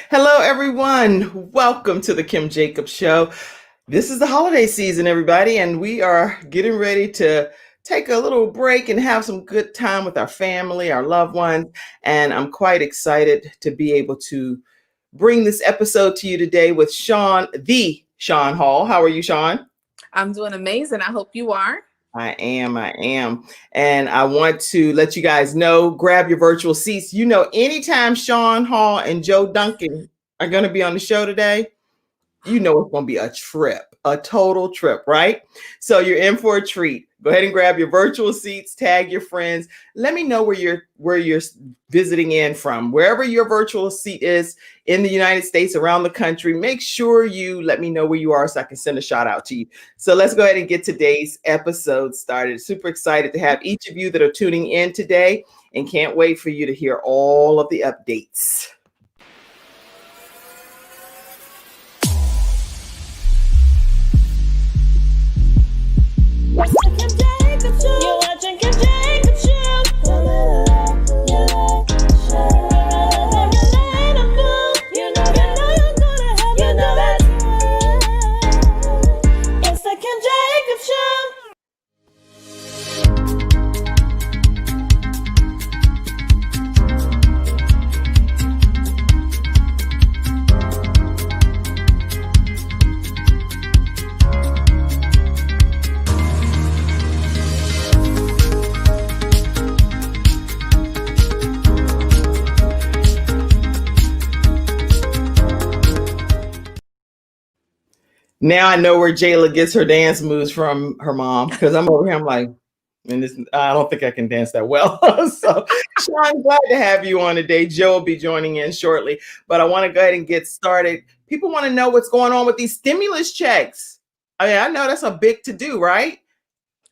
Hello, everyone. Welcome to the Kim Jacobs Show. This is the holiday season, everybody, and we are getting ready to take a little break and have some good time with our family, our loved ones. And I'm quite excited to be able to bring this episode to you today with Sean Hall. How are you, Sean? I'm doing amazing. I hope you are. I am. And I want to let you guys know, grab your virtual seats. Anytime Sean Hall and Joe Duncan are going to be on the show today, it's going to be a trip, a total trip, right? So you're in for a treat. Go ahead and grab your virtual seats, tag your friends. Let me know where you're visiting in from. Wherever your virtual seat is in the United States, around the country, make sure you let me know where you are so I can send a shout out to you. So let's go ahead and get today's episode started. Super excited to have each of you that are tuning in today and can't wait for you to hear all of the updates. Now I know where Jayla gets her dance moves from her mom because I'm over here. I'm like, I don't think I can dance that well. So, Sean, glad to have you on today. Joe will be joining in shortly, but I want to go ahead and get started. People want to know what's going on with these stimulus checks. I know that's a big to do, right?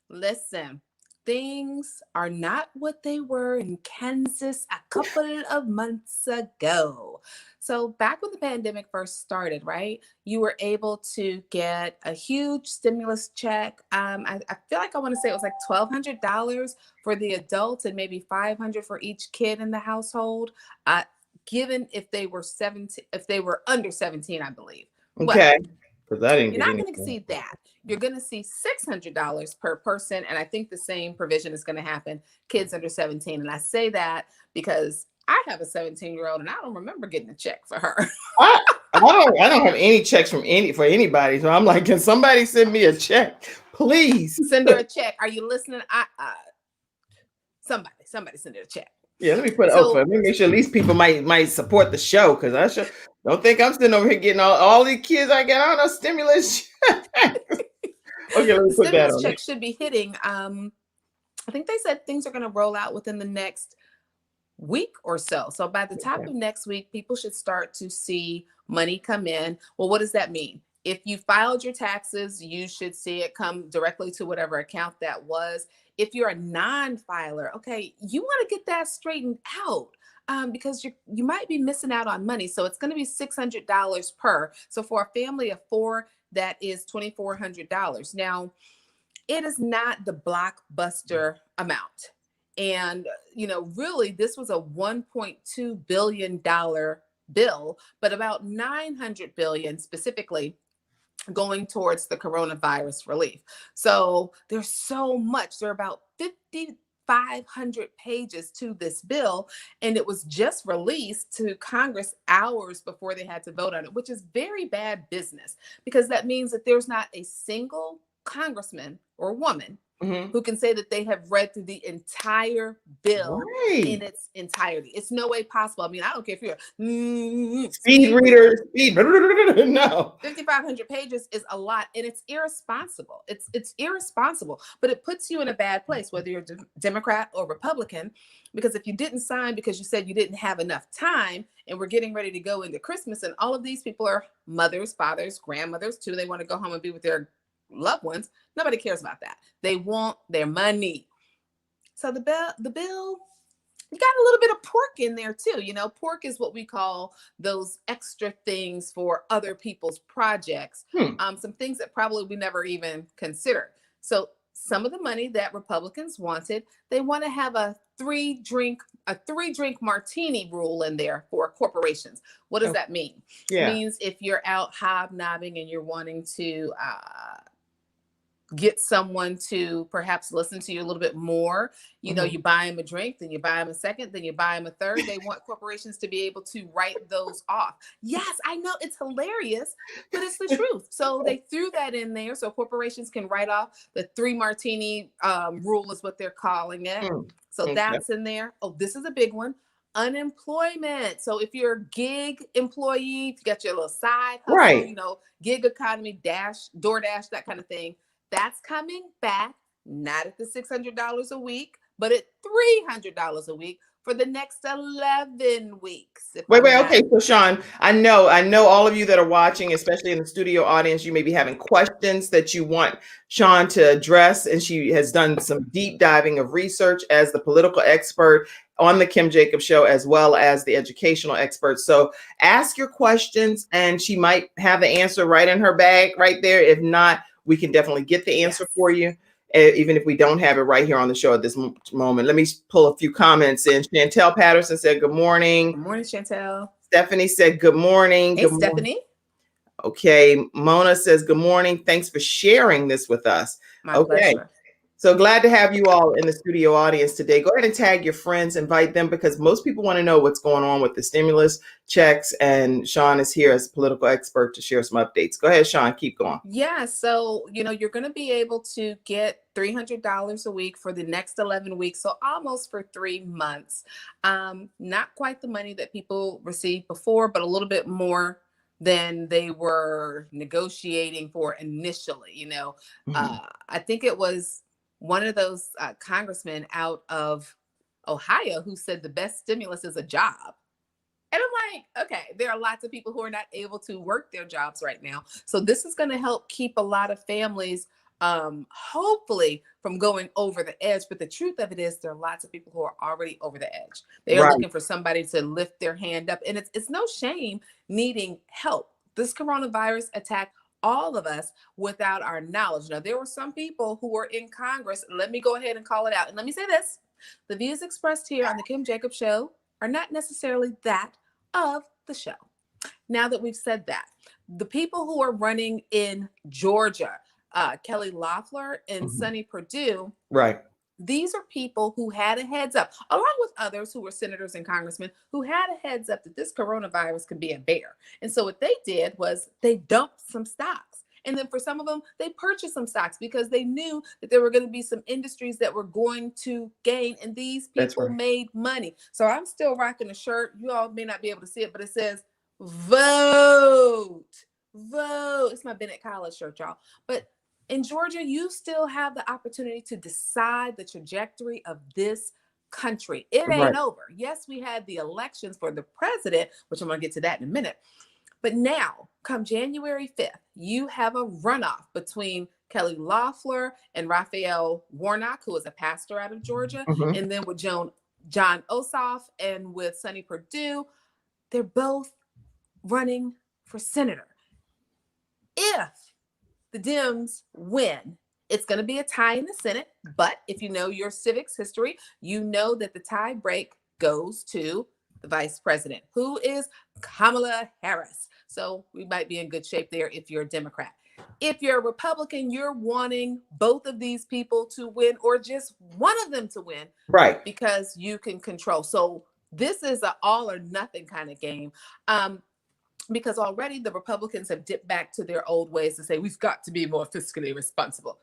Listen, things are not what they were in Kansas a couple of months ago. So back when the pandemic first started, right, you were able to get a huge stimulus check. I feel like I want to say it was like $1,200 for the adults and maybe $500 for each kid in the household. Given if they were 17, if they were under 17, I believe. Okay. Because I didn't You're get not going to anything. see that. You're going to see $600 per person. And I think the same provision is going to happen kids under 17. And I say that because I have a 17-year-old and I don't remember getting a check for her. I don't have any checks for anybody. So I'm like, can somebody send me a check, please? Send her a check. Are you listening? Somebody send her a check. Yeah, let me let me make sure at least people might support the show because don't think I'm sitting over here getting all these kids I get on a stimulus. Okay, let me put that on. Stimulus check should be hitting. I think they said things are going to roll out within the next week or so. So by the top of next week, people should start to see money come in. Well, what does that mean? If you filed your taxes, you should see it come directly to whatever account that was. If you're a non-filer, okay, you want to get that straightened out. Because you might be missing out on money. So it's going to be $600 per. So for a family of four, that is $2,400. Now, it is not the blockbuster amount. And, really, this was a $1.2 billion bill, but about $900 billion specifically going towards the coronavirus relief. So there's so much. There are about 500 pages to this bill, and it was just released to Congress hours before they had to vote on it, which is very bad business because that means that there's not a single congressman or woman who can say that they have read through the entire bill in its entirety. It's no way possible. I mean, I don't care if you're a speed reader. No. 5,500 pages is a lot, and it's irresponsible. It's irresponsible, but it puts you in a bad place, whether you're Democrat or Republican, because if you didn't sign because you said you didn't have enough time, and we're getting ready to go into Christmas, and all of these people are mothers, fathers, grandmothers too. They want to go home and be with their loved ones. Nobody cares about that. They want their money. So the bill, you got a little bit of pork in there too. Pork is what we call those extra things for other people's projects. Some things that probably we never even considered. So some of the money that Republicans wanted, they want to have a three drink martini rule in there for corporations. What does that mean? It means if you're out hobnobbing and you're wanting to get someone to perhaps listen to you a little bit more, you know, you buy them a drink, then you buy them a second, then you buy them a third. They want corporations to be able to write those off. Yes, I know it's hilarious, but it's the truth. So they threw that in there so corporations can write off the three martini rule is what they're calling it. So that's in there. Oh, this is a big one. Unemployment. So if you're a gig employee, you got your little side hustle, you know, gig economy, DoorDash, that kind of thing. That's coming back, not at the $600 a week, but at $300 a week for the next 11 weeks. Wait, okay. So Sean, I know all of you that are watching, especially in the studio audience, you may be having questions that you want Sean to address. And she has done some deep diving of research as the political expert on the Kim Jacobs Show, as well as the educational expert. So ask your questions and she might have the answer right in her bag right there. If not, we can definitely get the answer for you, even if we don't have it right here on the show at this moment. Let me pull a few comments in. Chantel Patterson said, good morning. Good morning, Chantel. Stephanie said, good morning. Hey, good Stephanie. Morning. Okay. Mona says, good morning. Thanks for sharing this with us. My pleasure. So glad to have you all in the studio audience today. Go ahead and tag your friends, invite them, because most people want to know what's going on with the stimulus checks. And Sean is here as a political expert to share some updates. Go ahead, Sean, keep going. Yeah. So, you know, you're going to be able to get $300 a week for the next 11 weeks. So almost for 3 months. Not quite the money that people received before, but a little bit more than they were negotiating for initially. You know, I think it was one of those congressmen out of Ohio who said the best stimulus is a job. And I'm like, okay, there are lots of people who are not able to work their jobs right now. So this is going to help keep a lot of families, hopefully, from going over the edge. But the truth of it is there are lots of people who are already over the edge. They are looking for somebody to lift their hand up. And it's no shame needing help. This coronavirus attacked all of us without our knowledge. Now, there were some people who were in Congress. Let me go ahead and call it out. And let me say this. The views expressed here on the Kim Jacobs Show are not necessarily that of the show. Now that we've said that, the people who are running in Georgia, Kelly Loeffler and Sonny Perdue, these are people who had a heads up, along with others who were senators and congressmen who had a heads up that this coronavirus could be a bear. And so what they did was they dumped some stocks. And then for some of them, they purchased some stocks because they knew that there were going to be some industries that were going to gain. And these people made money. So I'm still rocking a shirt. You all may not be able to see it, but it says, vote, vote. It's my Bennett College shirt, y'all. But in Georgia, you still have the opportunity to decide the trajectory of this country. It ain't over. Yes, we had the elections for the president, which I'm going to get to that in a minute. But now, come January 5th, you have a runoff between Kelly Loeffler and Raphael Warnock, who is a pastor out of Georgia, and then with John Ossoff and with Sonny Perdue. They're both running for senator. If the Dems win, it's going to be a tie in the Senate. But if you know your civics history, you know that the tie break goes to the vice president, who is Kamala Harris. So we might be in good shape there if you're a Democrat. If you're a Republican, you're wanting both of these people to win or just one of them to win. Right. Because you can control. So this is an all or nothing kind of game. Because already the Republicans have dipped back to their old ways to say we've got to be more fiscally responsible,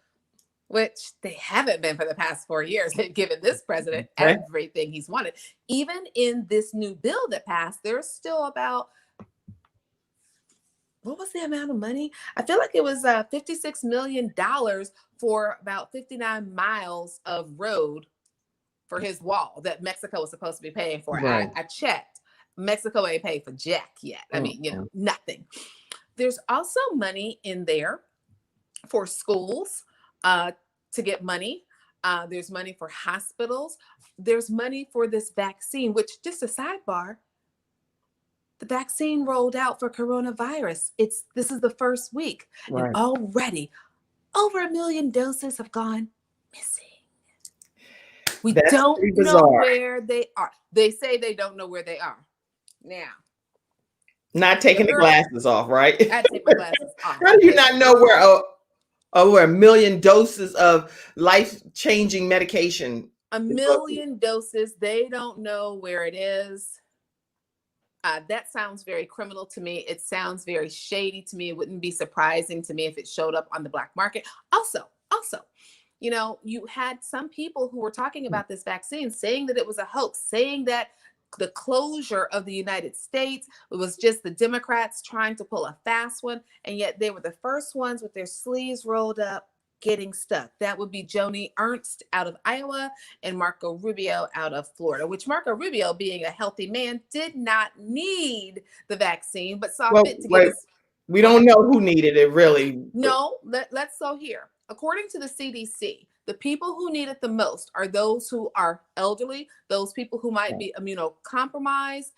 which they haven't been for the past 4 years. They've given this president everything he's wanted. Even in this new bill that passed, there's still about, what was the amount of money? I feel like it was $56 million for about 59 miles of road for his wall that Mexico was supposed to be paying for. I checked. Mexico ain't paid for jack yet. I mean, nothing. There's also money in there for schools to get money. There's money for hospitals. There's money for this vaccine, which, just a sidebar, the vaccine rolled out for coronavirus. This is the first week. And already over 1 million doses have gone missing. We That's don't pretty know bizarre. where they are. They say they don't know where they are. Now, Not taking the glasses off, right? I take my glasses off. How do you not know where over 1 million doses of life-changing medication? 1 million doses. They don't know where it is. That sounds very criminal to me. It sounds very shady to me. It wouldn't be surprising to me if it showed up on the black market. Also, you know, you had some people who were talking about this vaccine saying that it was a hoax, saying that the closure of the United States, it was just the Democrats trying to pull a fast one. And yet they were the first ones with their sleeves rolled up getting stuck. That would be Joni Ernst out of Iowa and Marco Rubio out of Florida, which Marco Rubio, being a healthy man, did not need the vaccine, but saw fit to get his. We don't know who needed it, really. No, let's go here. According to the CDC, the people who need it the most are those who are elderly, those people who might be immunocompromised,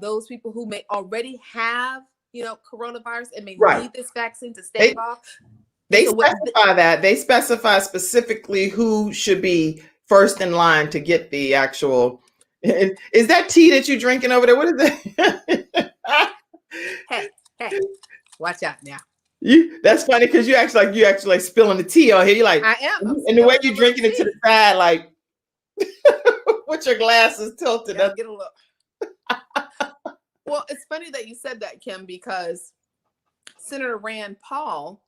those people who may already have, you know, coronavirus and may need this vaccine to stave off. They specify that. They specify specifically who should be first in line to get the actual. Is that tea that you're drinking over there? What is that? Hey, watch out now. That's funny because you actually like spilling the tea on here. You're like, I am. And the way you're drinking it to the side, like with your glasses tilted. Get a look. Well, it's funny that you said that, Kim, because Senator Rand Paul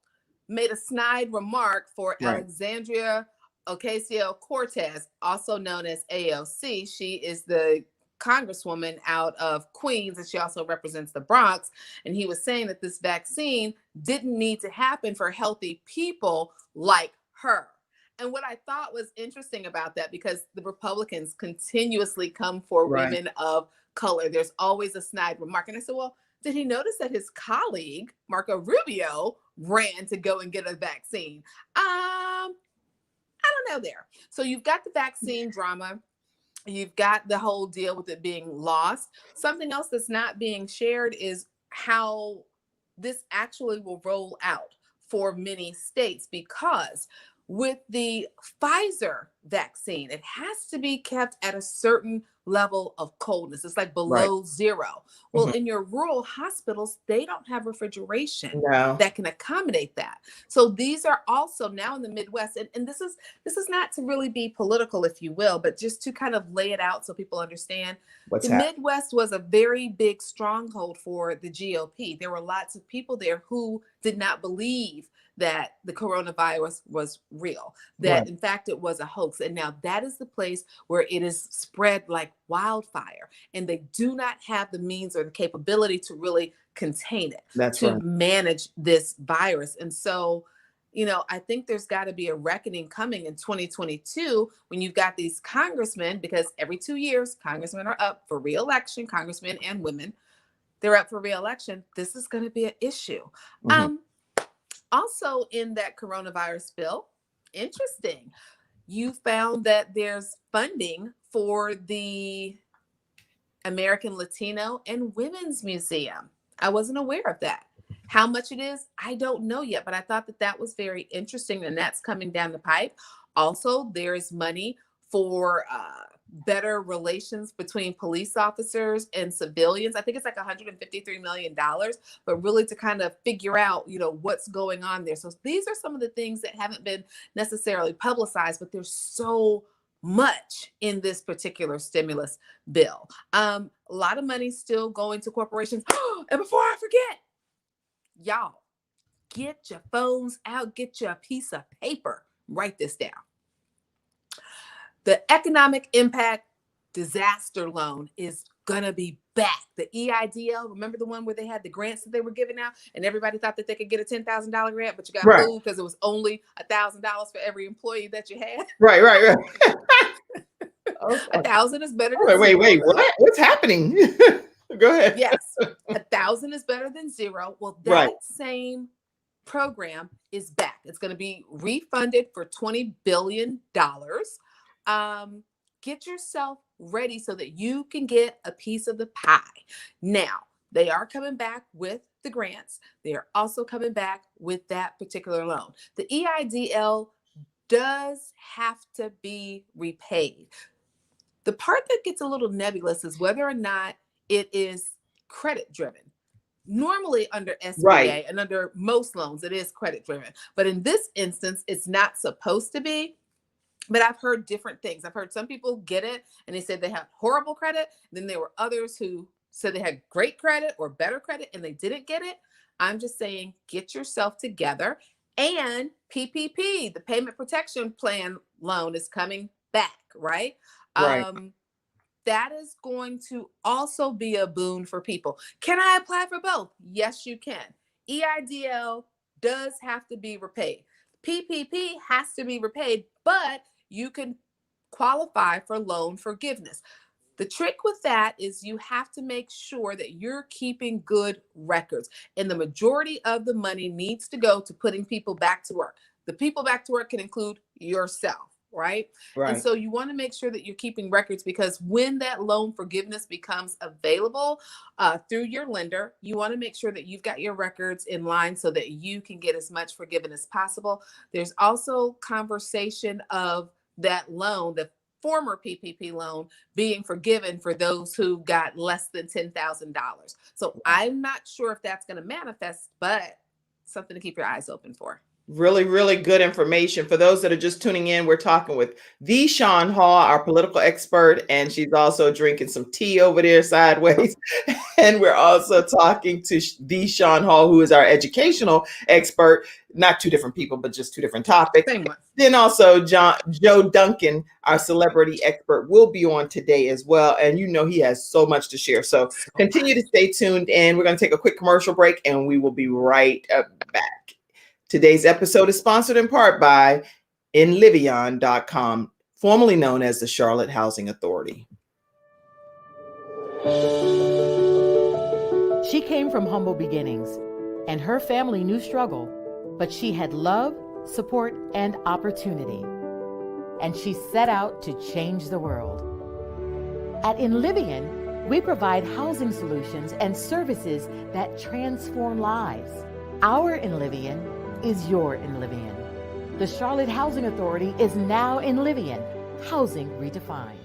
made a snide remark for Alexandria Ocasio-Cortez, also known as AOC. She is the congresswoman out of Queens, and she also represents the Bronx. And he was saying that this vaccine didn't need to happen for healthy people like her. And what I thought was interesting about that, because the Republicans continuously come for women of color, there's always a snide remark. And I said, well, did he notice that his colleague, Marco Rubio, ran to go and get a vaccine? I don't know there. So you've got the vaccine drama. You've got the whole deal with it being lost. Something else that's not being shared is how this actually will roll out for many states, because with the Pfizer vaccine, it has to be kept at a certain level of coldness. It's like below zero. Well, in your rural hospitals, they don't have refrigeration that can accommodate that. So these are also now in the Midwest, and this is not to really be political, if you will, but just to kind of lay it out so people understand. The Midwest was a very big stronghold for the GOP. There were lots of people there who did not believe that the coronavirus was real, that in fact it was a hoax. And now that is the place where it is spread like wildfire, and they do not have the means or the capability to really contain it, manage this virus. And so, you know, I think there's got to be a reckoning coming in 2022 when you've got these congressmen, because every 2 years, congressmen are up for re-election, congressmen and women, they're up for re-election. This is going to be an issue. Also in that coronavirus bill, interesting, you found that there's funding for the American Latino and Women's Museum. I wasn't aware of that. How much it is, I don't know yet, but I thought that that was very interesting, and that's coming down the pipe. Also, there's money for better relations between police officers and civilians. I think it's like $153 million, but really to kind of figure out, you know, what's going on there. So these are some of the things that haven't been necessarily publicized, but there's so much in this particular stimulus bill. A lot of money still going to corporations. And before I forget, y'all, get your phones out, get your piece of paper, write this down. The economic impact disaster loan is going to be back. The EIDL, remember the one where they had the grants that they were giving out and everybody thought that they could get a $10,000 grant, but you got fooled because it was only $1,000 for every employee that you had. Right. $1,000 is better than wait, zero. what? What's happening? Go ahead. Yes, 1,000 is better than zero. Well, that same program is back. It's going to be refunded for $20 billion. Get yourself ready so that you can get a piece of the pie. Now, they are coming back with the grants. They are also coming back with that particular loan. The EIDL does have to be repaid. The part that gets a little nebulous is whether or not it is credit driven. Normally under Right. SBA and under most loans, it is credit driven. But in this instance, it's not supposed to be. But I've heard different things. I've heard some people get it and they said they have horrible credit. Then there were others who said they had great credit or better credit and they didn't get it. I'm just saying, get yourself together. And PPP, the payment protection plan loan, is coming back, right? Right. That is going to also be a boon for people. Can I apply for both? Yes, you can. EIDL does have to be repaid. PPP has to be repaid, but you can qualify for loan forgiveness. The trick with that is you have to make sure that you're keeping good records. And the majority of the money needs to go to putting people back to work. The people back to work can include yourself, right? And Right. so you want to make sure that you're keeping records, because when that loan forgiveness becomes available through your lender, you want to make sure that you've got your records in line so that you can get as much forgiven as possible. There's also conversation of that loan, the former PPP loan, being forgiven for those who got less than $10,000. So I'm not sure if that's going to manifest, but something to keep your eyes open for. Really, really good information. For those that are just tuning in, we're talking with the Sean Hall, our political expert, and she's also drinking some tea over there sideways. And we're also talking to the Sean Hall, who is our educational expert. Not two different people, but just two different topics. Same one. Then also Joe Duncan, our celebrity expert, will be on today as well. And you know he has so much to share. So continue to stay tuned. And we're going to take a quick commercial break, and we will be right back. Today's episode is sponsored in part by Enlivion.com, formerly known as the Charlotte Housing Authority. She came from humble beginnings, and her family knew struggle, but she had love, support, and opportunity. And she set out to change the world. At Enlivion, we provide housing solutions and services that transform lives. Our Enlivion is your Enlivion. The Charlotte Housing Authority is now Enlivion, housing redefined.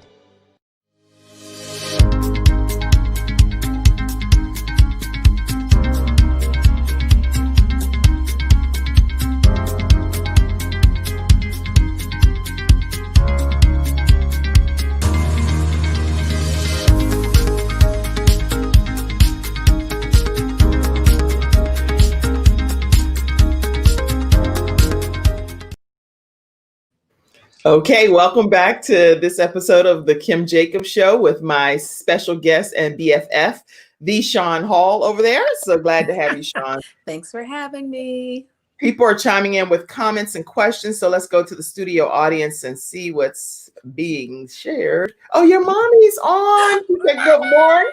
Okay, welcome back to this episode of the Kim Jacobs Show with my special guest and BFF, the Sean Hall over there. So glad to have you, Sean. Thanks for having me. People are chiming in with comments and questions. So let's go to the studio audience and see what's being shared. Oh, your mommy's on. She said, good morning.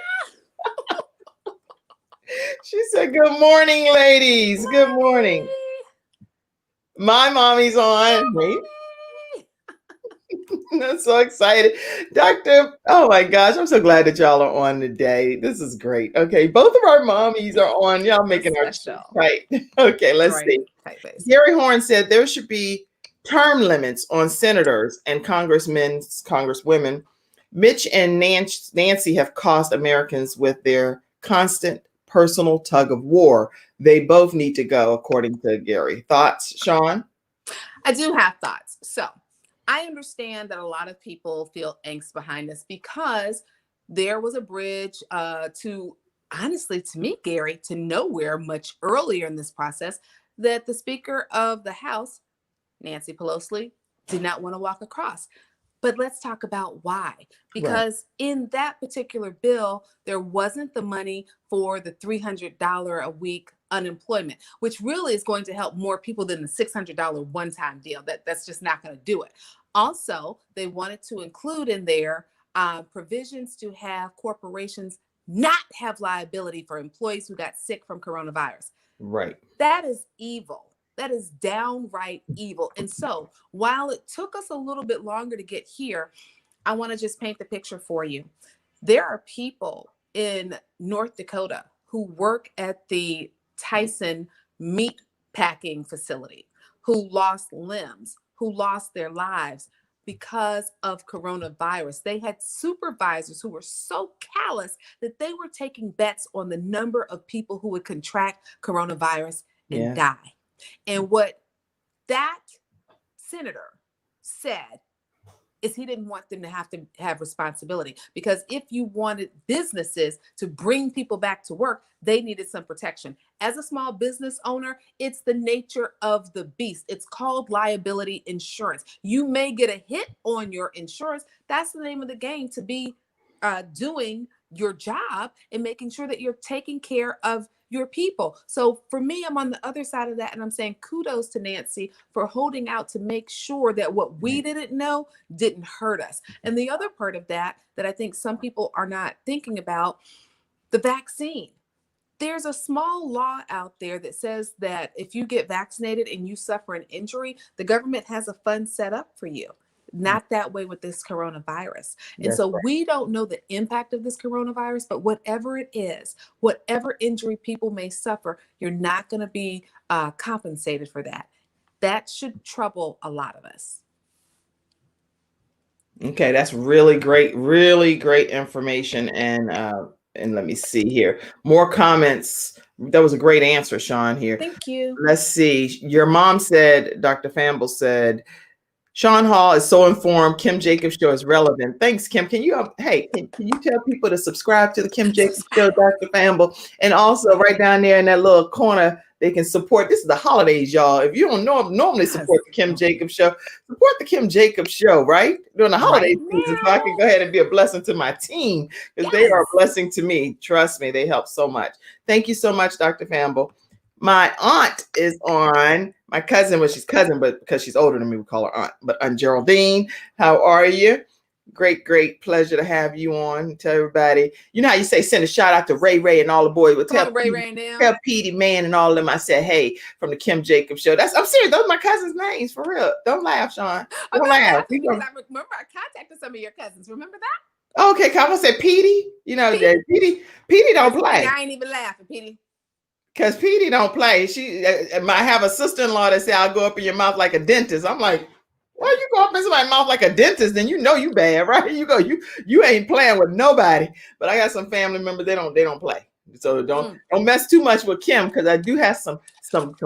She said, good morning, ladies. Good morning. My mommy's on. Wait. I'm so excited. Oh my gosh, I'm so glad that y'all are on today. This is great. Okay, both of our mommies are on. Y'all making our right. Okay, let's see. Gary Horn said there should be term limits on senators and congresswomen. Mitch and Nancy have cost Americans with their constant personal tug of war. They both need to go, according to Gary. Thoughts, Sean? I do have thoughts. So I understand that a lot of people feel angst behind this because there was a bridge to, honestly, to me, Gary, to nowhere much earlier in this process that the Speaker of the House, Nancy Pelosi, did not want to walk across. But let's talk about why. Because in that particular bill, there wasn't the money for the $300 a week unemployment, which really is going to help more people than the $600 one-time deal. That's just not going to do it. Also, they wanted to include in there provisions to have corporations not have liability for employees who got sick from coronavirus. Right. That is evil. That is downright evil. And so while it took us a little bit longer to get here, I want to just paint the picture for you. There are people in North Dakota who work at the Tyson meat packing facility who lost limbs, who lost their lives because of coronavirus. They had supervisors who were so callous that they were taking bets on the number of people who would contract coronavirus and die. And what that senator said is he didn't want them to have responsibility, because if you wanted businesses to bring people back to work, they needed some protection. As a small business owner, it's the nature of the beast. It's called liability insurance. You may get a hit on your insurance. That's the name of the game, to be doing your job and making sure that you're taking care of your people. So for me, I'm on the other side of that, and I'm saying kudos to Nancy for holding out to make sure that what we didn't know didn't hurt us. And the other part of that I think some people are not thinking about, the vaccine. There's a small law out there that says that if you get vaccinated and you suffer an injury, the government has a fund set up for you. Not that way with this coronavirus. And so we don't know the impact of this coronavirus, but whatever it is, whatever injury people may suffer, you're not going to be compensated for that. That should trouble a lot of us. Okay, that's really great information. And let me see here. More comments. That was a great answer, Sean, here. Thank you. Let's see. Your mom said, Dr. Famble said, Sean Hall is so informed. Kim Jacobs Show is relevant. Thanks, Kim. Can you can you tell people to subscribe to the Kim Jacobs Show, Dr. Famble? And also right down there in that little corner, they can support. This is the holidays, y'all. If you don't normally support the Kim Jacobs Show, support the Kim Jacobs Show, right? During the holiday season, so I can go ahead and be a blessing to my team, because they are a blessing to me. Trust me, they help so much. Thank you so much, Dr. Famble. My aunt is on. My cousin, well, she's cousin, but because she's older than me, we call her aunt. But Aunt Geraldine, how are you? Great pleasure to have you on. Tell everybody, you know how you say send a shout out to Ray and all the boys. Well, tell Petey Man and all of them. I said, hey, from the Kim Jacobs Show. I'm serious. Those are my cousins' names, for real. Don't laugh, Sean. Don't laugh. I remember I contacted some of your cousins. Remember that? Okay, come on, say Petey. You know, Petey don't play. I ain't even laughing, Petey. Because Petey don't play. She might have a sister-in-law that say, I'll go up in your mouth like a dentist. I'm like, well, you go up in somebody's mouth like a dentist, then you know you bad, right? You ain't playing with nobody. But I got some family members, they don't play. So don't mess too much with Kim, because I do have some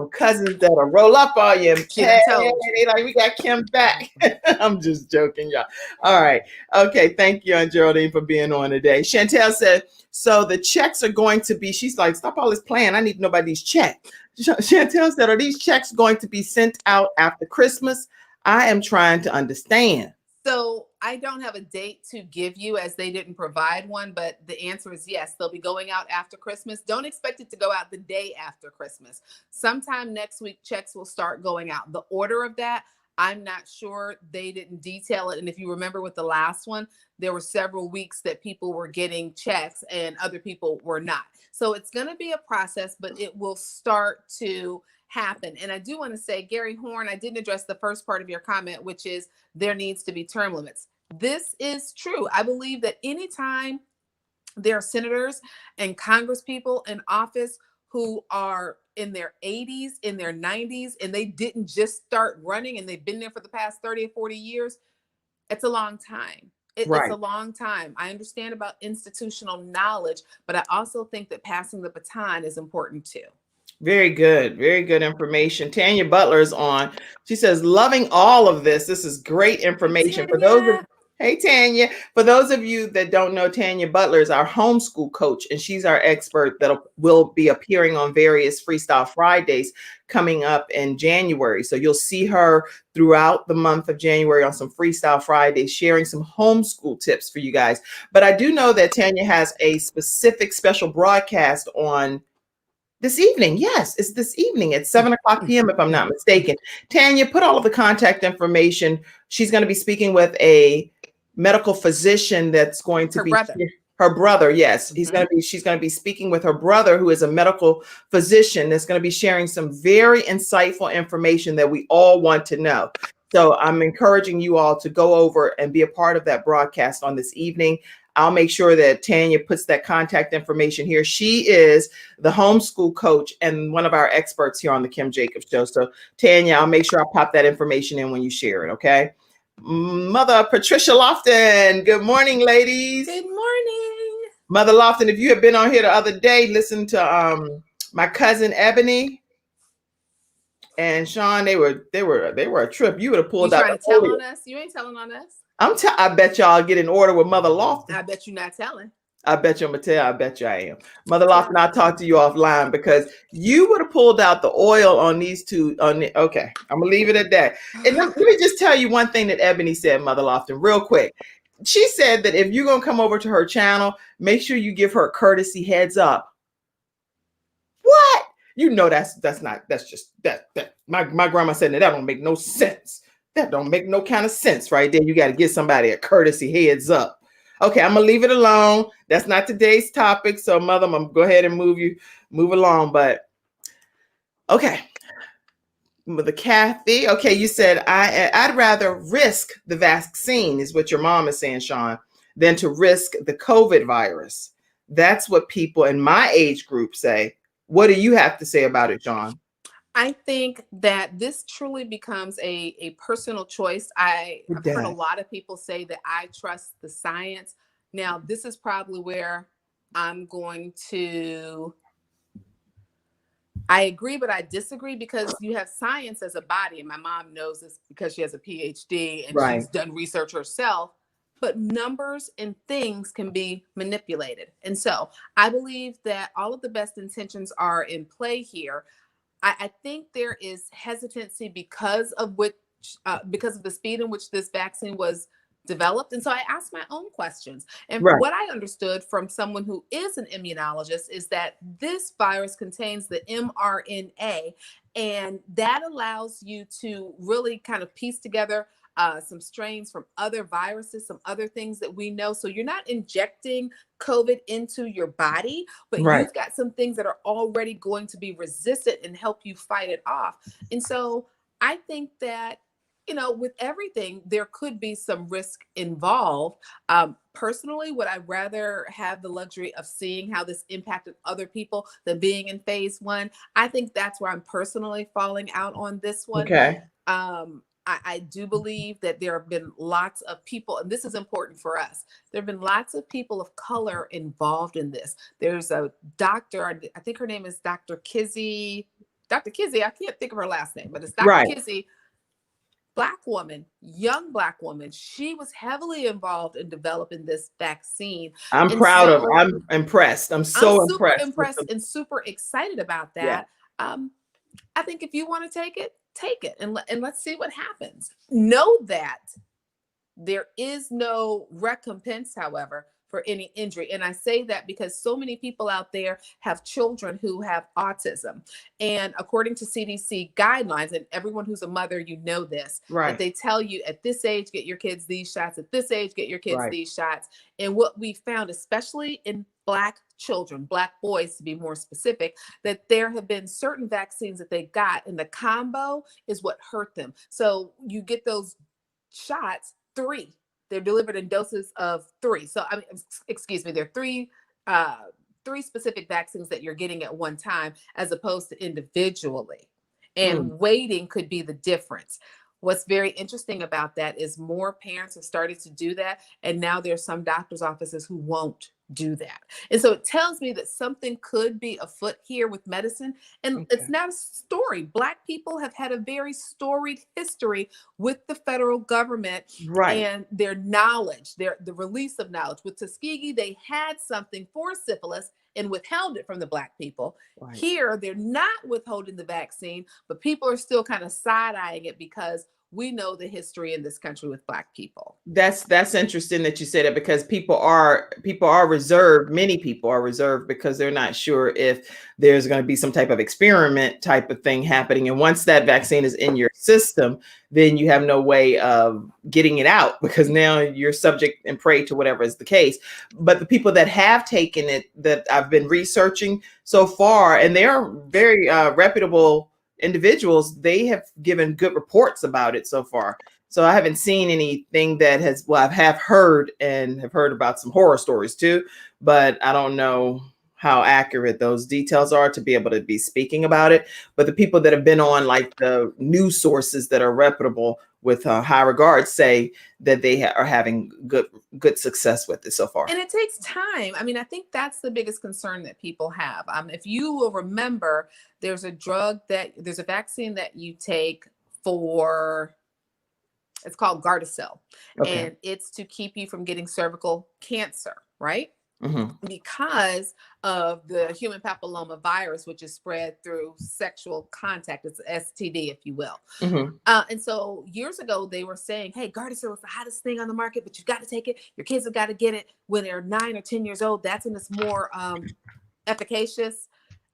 cousins that'll roll up on you and they like, we got Kim back. I'm just joking, y'all. All right. Okay. Thank you, Aunt Geraldine, for being on today. Chantel said, so the checks are going to be, she's like, stop all this playing. I need to know about these checks. Chantel said, are these checks going to be sent out after Christmas? I am trying to understand. So I don't have a date to give you, as they didn't provide one, but the answer is yes, they'll be going out after Christmas. Don't expect it to go out the day after Christmas. Sometime next week, checks will start going out. The order of that, I'm not sure. They didn't detail it. And if you remember with the last one, there were several weeks that people were getting checks and other people were not. So it's going to be a process, but it will start to happen. And I do want to say, Gary Horn, I didn't address the first part of your comment, which is there needs to be term limits. This is true. I believe that anytime there are senators and congresspeople in office who are in their 80s, in their 90s, and they didn't just start running and they've been there for the past 30 or 40 years, it's a long time. It's a long time. I understand about institutional knowledge, but I also think that passing the baton is important too. Very good information. Tanya Butler is on. She says, loving all of this. This is great information. Hey, Tanya. For those of you that don't know, Tanya Butler is our homeschool coach, and she's our expert that will be appearing on various Freestyle Fridays coming up in January. So you'll see her throughout the month of January on some Freestyle Fridays, sharing some homeschool tips for you guys. But I do know that Tanya has a specific special broadcast on this evening. Yes, it's this evening at 7:00 p.m. if I'm not mistaken. Tanya, put all of the contact information. She's going to be speaking with a medical physician that's going to be her brother. Yes, she's going to be speaking with her brother, who is a medical physician, that's going to be sharing some very insightful information that we all want to know. So I'm encouraging you all to go over and be a part of that broadcast on this evening. I'll make sure that Tanya puts that contact information here. She is the homeschool coach and one of our experts here on the Kim Jacobs Show. So Tanya, I'll make sure I pop that information in when you share it, okay? Mother Patricia Lofton, good morning, ladies. Good morning. Mother Lofton, if you had been on here the other day, listen to my cousin Ebony and Sean, they were a trip. You would have pulled You out. trying to tell on us? You ain't telling on us. I bet y'all get in order with Mother Lofton. I bet you're not telling. I bet you I'm gonna tell. I bet you I am. Mother Lofton, I'll talk to you offline because you would have pulled out the oil on these two. Okay, I'm gonna leave it at that. And let me just tell you one thing that Ebony said, Mother Lofton, real quick. She said that if you're gonna come over to her channel, make sure you give her a courtesy heads up. What? You know that's just that my grandma said that don't make no sense. That don't make no kind of sense right there. You got to give somebody a courtesy heads up. Okay, I'm gonna leave it alone. That's not today's topic. So, Mother, I'm gonna go ahead and move along. But okay, Mother Kathy. Okay, you said I'd rather risk the vaccine, is what your mom is saying, Sean, than to risk the COVID virus. That's what people in my age group say. What do you have to say about it, Sean? I think that this truly becomes a personal choice. I've heard a lot of people say that I trust the science. Now, this is probably where I'm going to, I agree, but I disagree because you have science as a body. And my mom knows this because she has a PhD and she's done research herself. But numbers and things can be manipulated. And so I believe that all of the best intentions are in play here. I think there is hesitancy because of the speed in which this vaccine was developed. And so I asked my own questions. And what I understood from someone who is an immunologist is that this virus contains the mRNA, and that allows you to really kind of piece together some strains from other viruses, some other things that we know. So you're not injecting COVID into your body, but you've got some things that are already going to be resistant and help you fight it off. And so I think that, you know, with everything, there could be some risk involved. Personally, would I rather have the luxury of seeing how this impacted other people than being in phase 1? I think that's where I'm personally falling out on this one. Okay. I do believe that there have been lots of people, and this is important for us. There have been lots of people of color involved in this. There's a doctor, I think her name is Dr. Kizzy. Dr. Kizzy, I can't think of her last name, but it's Dr. Kizzy. Black woman, young Black woman. She was heavily involved in developing this vaccine. I'm impressed. I'm so impressed and super excited about that. Yeah. I think if you want to take it and let's see what happens. Know that there is no recompense, however, for any injury. And I say that because so many people out there have children who have autism. And according to CDC guidelines, and everyone who's a mother, you know this, that they tell you at this age, get your kids these shots, at this age, get your kids these shots. And what we found, especially in Black children, Black boys to be more specific, that there have been certain vaccines that they got, and the combo is what hurt them. So you get those shots, 3. They're delivered in doses of 3. So, I mean, excuse me, there are 3 specific vaccines that you're getting at one time, as opposed to individually. And waiting could be the difference. What's very interesting about that is more parents have started to do that. And now there's some doctor's offices who won't do that. And so it tells me that something could be afoot here with medicine. And it's not a story. Black people have had a very storied history with the federal government and their knowledge, the release of knowledge. With Tuskegee, they had something for syphilis and withheld it from the Black people. Here, they're not withholding the vaccine, but people are still kind of side-eyeing it because we know the history in this country with Black people. That's interesting that you say that, because people are reserved. Many people are reserved because they're not sure if there's going to be some type of experiment type of thing happening. And once that vaccine is in your system, then you have no way of getting it out, because now you're subject and prey to whatever is the case. But the people that have taken it, that I've been researching so far, and they are very reputable individuals, they have given good reports about it so far. So I haven't seen anything that has, well, I have heard and have heard about some horror stories too, but I don't know how accurate those details are to be able to be speaking about it. But the people that have been on like the news sources that are reputable with high regard say that they are having good success with it so far. And it takes time. I mean, I think that's the biggest concern that people have. If you will remember, there's a vaccine that you take for, it's called Gardasil, and it's to keep you from getting cervical cancer, right? Mm-hmm. Because of the human papilloma virus, which is spread through sexual contact. It's STD, if you will. Mm-hmm. And so years ago, they were saying, hey, Gardasil is the hottest thing on the market, but you've got to take it. Your kids have got to get it when they're 9 or 10 years old. That's when it's more efficacious.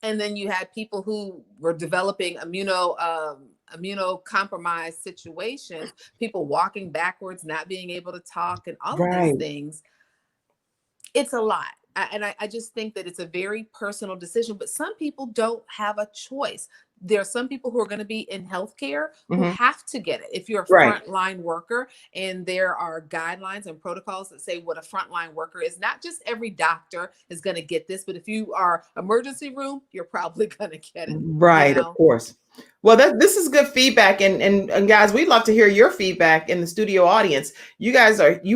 And then you had people who were developing immunocompromised situations, people walking backwards, not being able to talk, and all of these things. It's a lot. I just think that it's a very personal decision, but some people don't have a choice. There are some people who are going to be in healthcare who have to get it. If you're a frontline worker, and there are guidelines and protocols that say what a frontline worker is, not just every doctor is going to get this, but if you are emergency room, you're probably going to get it. Right, of course. Well, this is good feedback. And guys, we'd love to hear your feedback in the studio audience. You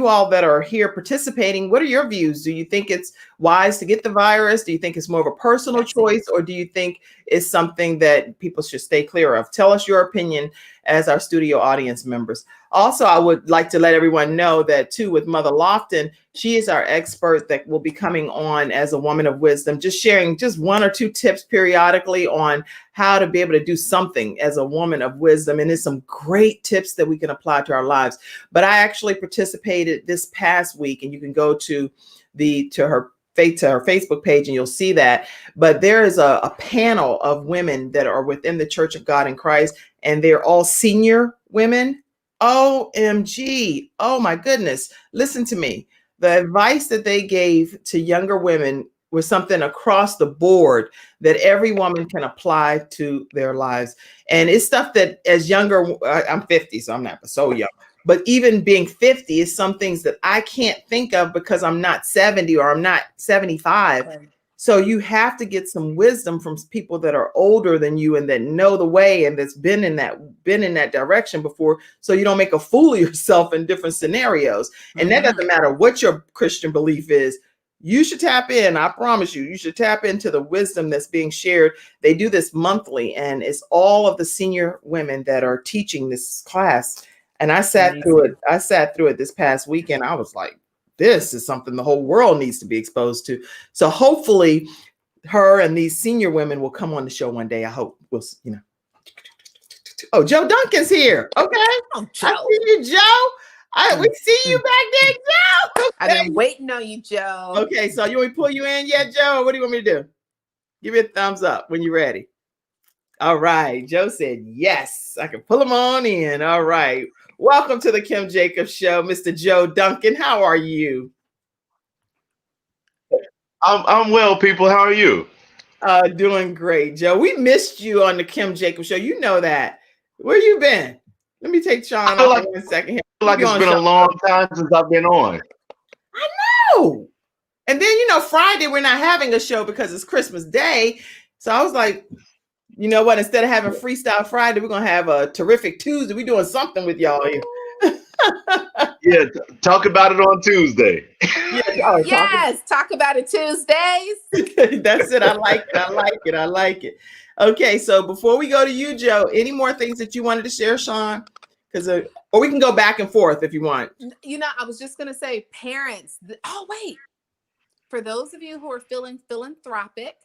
all that are here participating, what are your views? Do you think it's wise to get the virus? Do you think it's more of a personal choice, or do you think it's something that people should stay clear of? Tell us your opinion as our studio audience members. Also, I would like to let everyone know that too, with Mother Lofton, she is our expert that will be coming on as a woman of wisdom, just sharing just 1 or 2 tips periodically on how to be able to do something as a woman of wisdom. And there's some great tips that we can apply to our lives. But I actually participated this past week, and you can go to her Facebook page and you'll see that. But there is a panel of women that are within the Church of God in Christ, and they're all senior women. OMG. Oh my goodness. Listen to me. The advice that they gave to younger women was something across the board that every woman can apply to their lives. And it's stuff that as younger, I'm 50, so I'm not so young, but even being 50 is some things that I can't think of because I'm not 70 or I'm not 75. Right. So you have to get some wisdom from people that are older than you and that know the way and that's been in that direction before, so you don't make a fool of yourself in different scenarios. And that doesn't matter what your Christian belief is. You should tap in. I promise you should tap into the wisdom that's being shared. They do this monthly, and it's all of the senior women that are teaching this class. And I sat through it. I sat through it this past weekend. I was like, this is something the whole world needs to be exposed to. So hopefully her and these senior women will come on the show one day. I hope we'll, Oh, Joe Duncan's here. Okay. Oh, Joe. I see you, Joe. We see you back there, Joe. Okay. I've been waiting on you, Joe. Okay. So you want me to pull you in yet, Joe? What do you want me to do? Give me a thumbs up when you're ready. All right. Joe said, yes, I can pull him on in. All right. Welcome to the Kim Jacobs Show, Mr. Joe Duncan. How are you? I'm well, people. How are you? Doing great, Joe. We missed you on the Kim Jacobs Show. You know that. Where you been? Let me take Sean off for 1 second here. I feel like it's been a long time since I've been on. I know. And then, Friday we're not having a show because it's Christmas Day. So I was like, you know what? Instead of having Freestyle Friday, we're going to have a terrific Tuesday. We're doing something with y'all here. Yeah, talk about it on Tuesday. Yes, talk about it Tuesdays. That's it. I like it. Okay, so before we go to you, Joe, any more things that you wanted to share, Sean? Or we can go back and forth if you want. I was just going to say, parents. For those of you who are feeling philanthropic,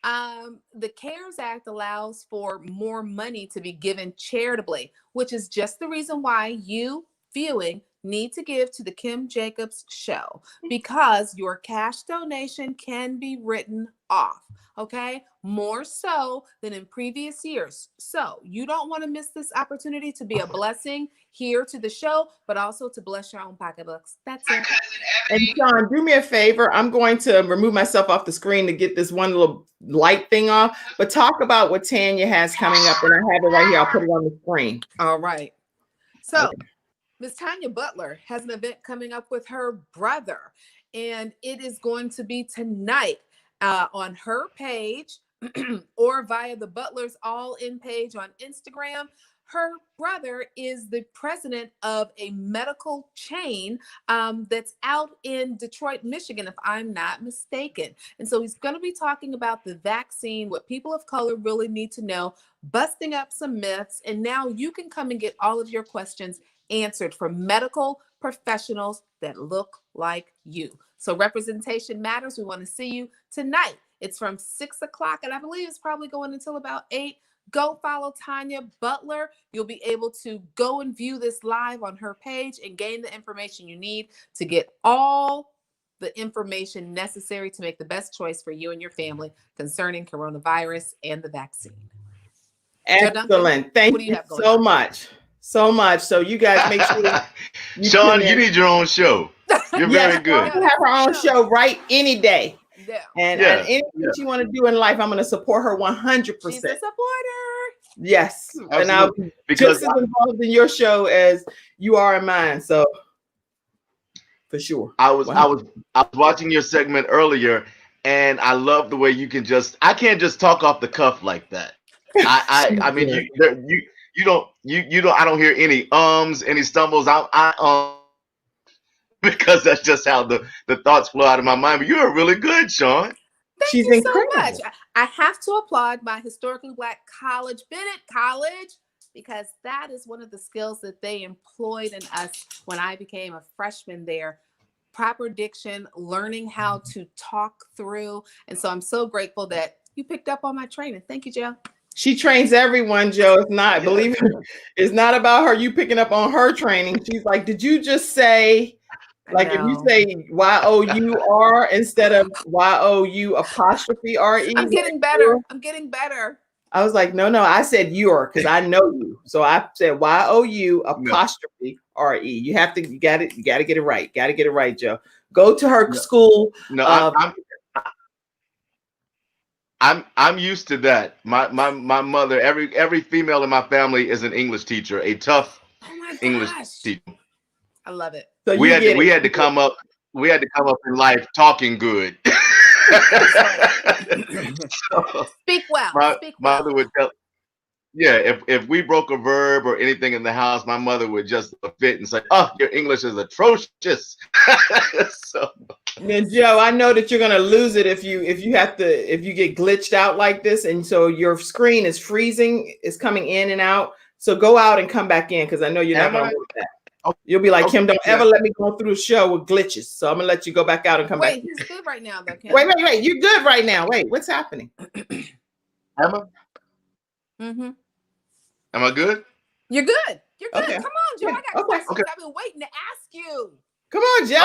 the CARES Act allows for more money to be given charitably, which is just the reason why you viewing need to give to the Kim Jacobs Show, because your cash donation can be written off. Okay, more so than in previous years. So you don't want to miss this opportunity to be a blessing here to the show, but also to bless your own pocketbooks. That's it. And Sean, do me a favor. I'm going to remove myself off the screen to get this one little light thing off, but talk about what Tanya has coming up. And I have it right here. I'll put it on the screen. All right. So Miss Tanya Butler has an event coming up with her brother, and it is going to be tonight on her page or via the Butler's All In page on Instagram. Her brother is the president of a medical chain that's out in Detroit, Michigan, if I'm not mistaken. And so he's going to be talking about the vaccine, what people of color really need to know, busting up some myths. And now you can come and get all of your questions answered from medical professionals that look like you. So representation matters. We want to see you tonight. It's from 6 o'clock, and I believe it's probably going until about 8. Go follow Tanya Butler. You'll be able to go and view this live on her page and gain the information you need to get all the information necessary to make the best choice for you and your family concerning coronavirus and the vaccine. Excellent. Thank you so much. So much. So you guys make sure Sean, you need your own show. You're very good. Have her own show right any day. Yeah. And anything she want to do in life, I'm going to support her 100%. She's a supporter. Yes. Absolutely. And I'll be just as involved in your show as you are in mine. So for sure. I was watching your segment earlier, and I love the way you can I can't just talk off the cuff like that. I mean, you don't I don't hear any any stumbles. Because that's just how the thoughts flow out of my mind. But you're really good, Sean. Thank you so much. I have to applaud my historically Black college, Bennett College, because that is one of the skills that they employed in us when I became a freshman there. Proper diction, learning how to talk through. And so I'm so grateful that you picked up on my training. Thank you, Joe. She trains everyone, Joe. It's not, believe me, it's not about her, you picking up on her training. She's like, did you just say, like if you say Y-O-U-R instead of Y-O-U''RE. I'm getting better. I'm getting better. I was like, no, I said you're because I know you. So I said Y-O-U''RE. You got to get it right. Got to get it right, Joe. Go to her school. No, I'm used to that. My mother, every female in my family is an English teacher, a tough English teacher. I love it. So we had to come up in life talking good. Speak well. My mother would tell, if we broke a verb or anything in the house, my mother would just fit and say, "Oh, your English is atrocious." So, and Joe, I know that you're gonna lose it if you get glitched out like this, and so your screen is freezing, is coming in and out. So go out and come back in because I know you're not gonna work that. You'll be like, Kim, don't ever let me go through the show with glitches. So I'm gonna let you go back out and come back. Wait, he's good right now, though, Kim. Wait. You're good right now. Wait, what's happening? Emma? Mm-hmm. Am I good? You're good. You're good. Okay. Come on, Joe. I got questions I've been waiting to ask you. Come on, Joe.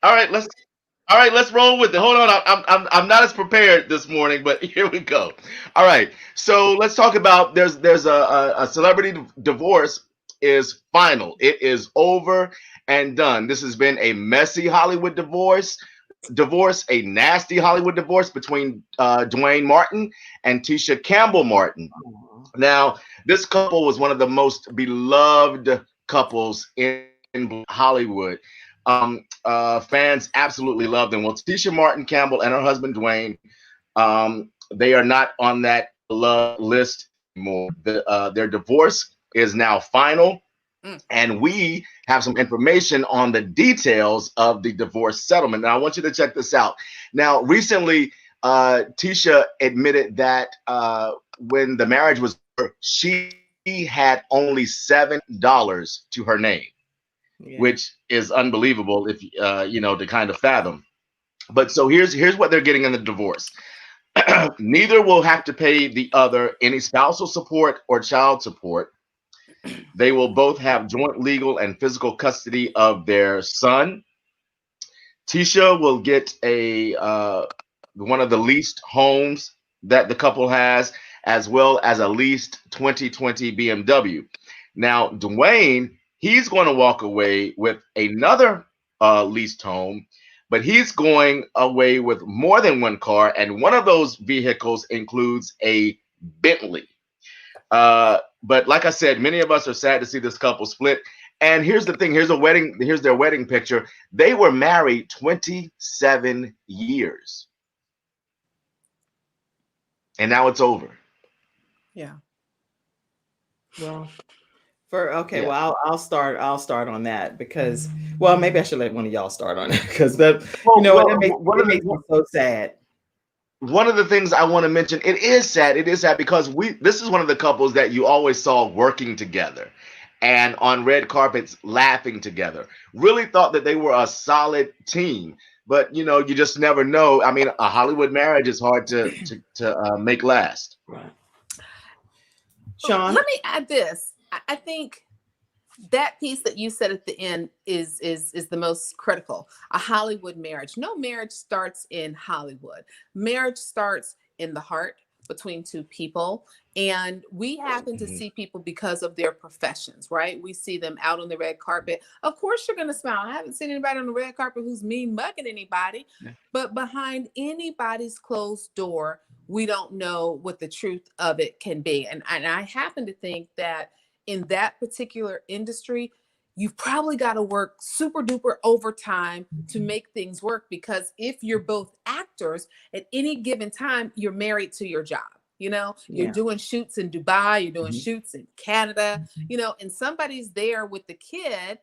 All right, let's roll with it. Hold on. I'm not as prepared this morning, but here we go. All right. So let's talk about there's a celebrity divorce is final. It is over and done. This has been a messy Hollywood divorce, a nasty Hollywood divorce between Dwayne Martin and Tisha Campbell Martin. Now, this couple was one of the most beloved couples in Hollywood. Fans absolutely love them. Well, Tisha Martin Campbell and her husband Dwayne, they are not on that love list anymore. Their divorce is now final, and we have some information on the details of the divorce settlement. Now, I want you to check this out. Now, recently, Tisha admitted that when the marriage was over, she had only $7 to her name. Yeah. Which is unbelievable if to kind of fathom. But so here's what they're getting in the divorce. Neither will have to pay the other any spousal support or child support. They will both have joint legal and physical custody of their son. Tisha will get one of the leased homes that the couple has, as well as a leased 2020 BMW. Now, Dwayne, he's going to walk away with another leased home, but he's going away with more than one car, and one of those vehicles includes a Bentley. But like I said, many of us are sad to see this couple split, And here's the thing. Here's a wedding. Here's their wedding picture. They were married 27 years. And now it's over. Yeah. Well, well, Yeah. I'll start on that because, well, maybe I should let one of y'all start on it because that, Well, you know, well, it makes, one it of the makes me so sad. one of the things I want to mention, it is sad. It is sad because this is one of the couples that you always saw working together and on red carpets laughing together. Really thought that they were a solid team. But you know, you just never know. I mean, a Hollywood marriage is hard to make last. Right. Sean, Let me add this. I think that piece that you said at the end is the most critical. A Hollywood marriage. No marriage starts in Hollywood. Marriage starts in the heart between two people. And we happen to see people because of their professions, right? We see them out on the red carpet. Of course, you're going to smile. I haven't seen anybody on the red carpet who's mean mugging anybody. Yeah. But behind anybody's closed door, we don't know what the truth of it can be. And I happen to think that in that particular industry, you've probably got to work super duper overtime to make things work, because if you're both actors at any given time, you're married to your job. You know, you're doing shoots in Dubai, you're doing shoots in Canada, you know, and somebody's there with the kid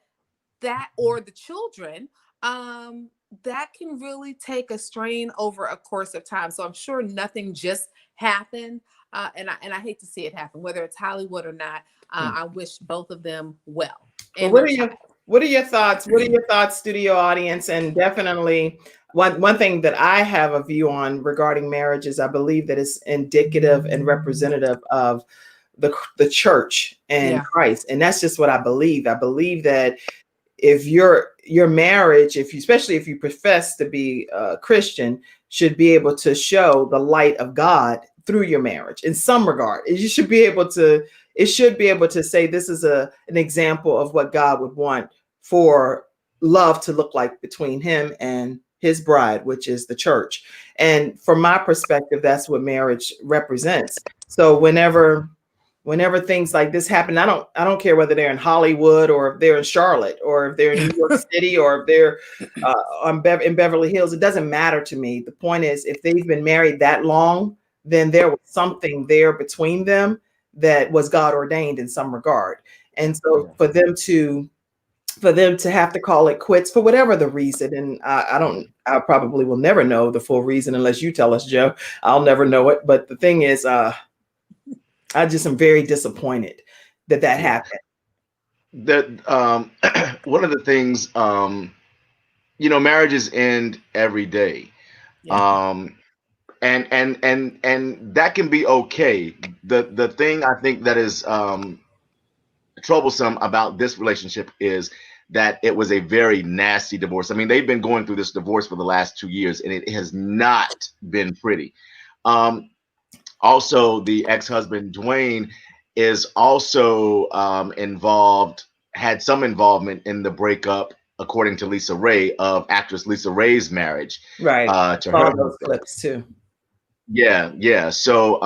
that or the children, that can really take a strain over a course of time. So I'm sure nothing just happened. And I hate to see it happen, whether it's Hollywood or not. I wish both of them well. And what are your thoughts? What are your thoughts, studio audience? And definitely one thing that I have a view on regarding marriage is I believe that it's indicative and representative of the church and Christ. And that's just what I believe. I believe that if your marriage, especially if you profess to be a Christian, should be able to show the light of God through your marriage in some regard. It should be able to say this is an example of what God would want for love to look like between him and his bride, which is the church. And from my perspective, that's what marriage represents. So whenever things like this happen, I don't care whether they're in Hollywood or if they're in Charlotte or if they're in New York City or if they're in Beverly Hills. It doesn't matter to me. The point is, if they've been married that long, then there was something there between them that was God ordained in some regard. And so for them to have to call it quits for whatever the reason, and I probably will never know the full reason unless you tell us, Joe. I'll never know it. But the thing is, I just am very disappointed that happened. That one of the things, you know, marriages end every day. And that can be okay. The thing I think that is troublesome about this relationship is that it was a very nasty divorce. I mean, they've been going through this divorce for the last 2 years, and it has not been pretty. Also, the ex-husband Dwayne is also had some involvement in the breakup, according to Lisa Ray, of actress Lisa Ray's marriage. Right. To her those clips too. Yeah. So,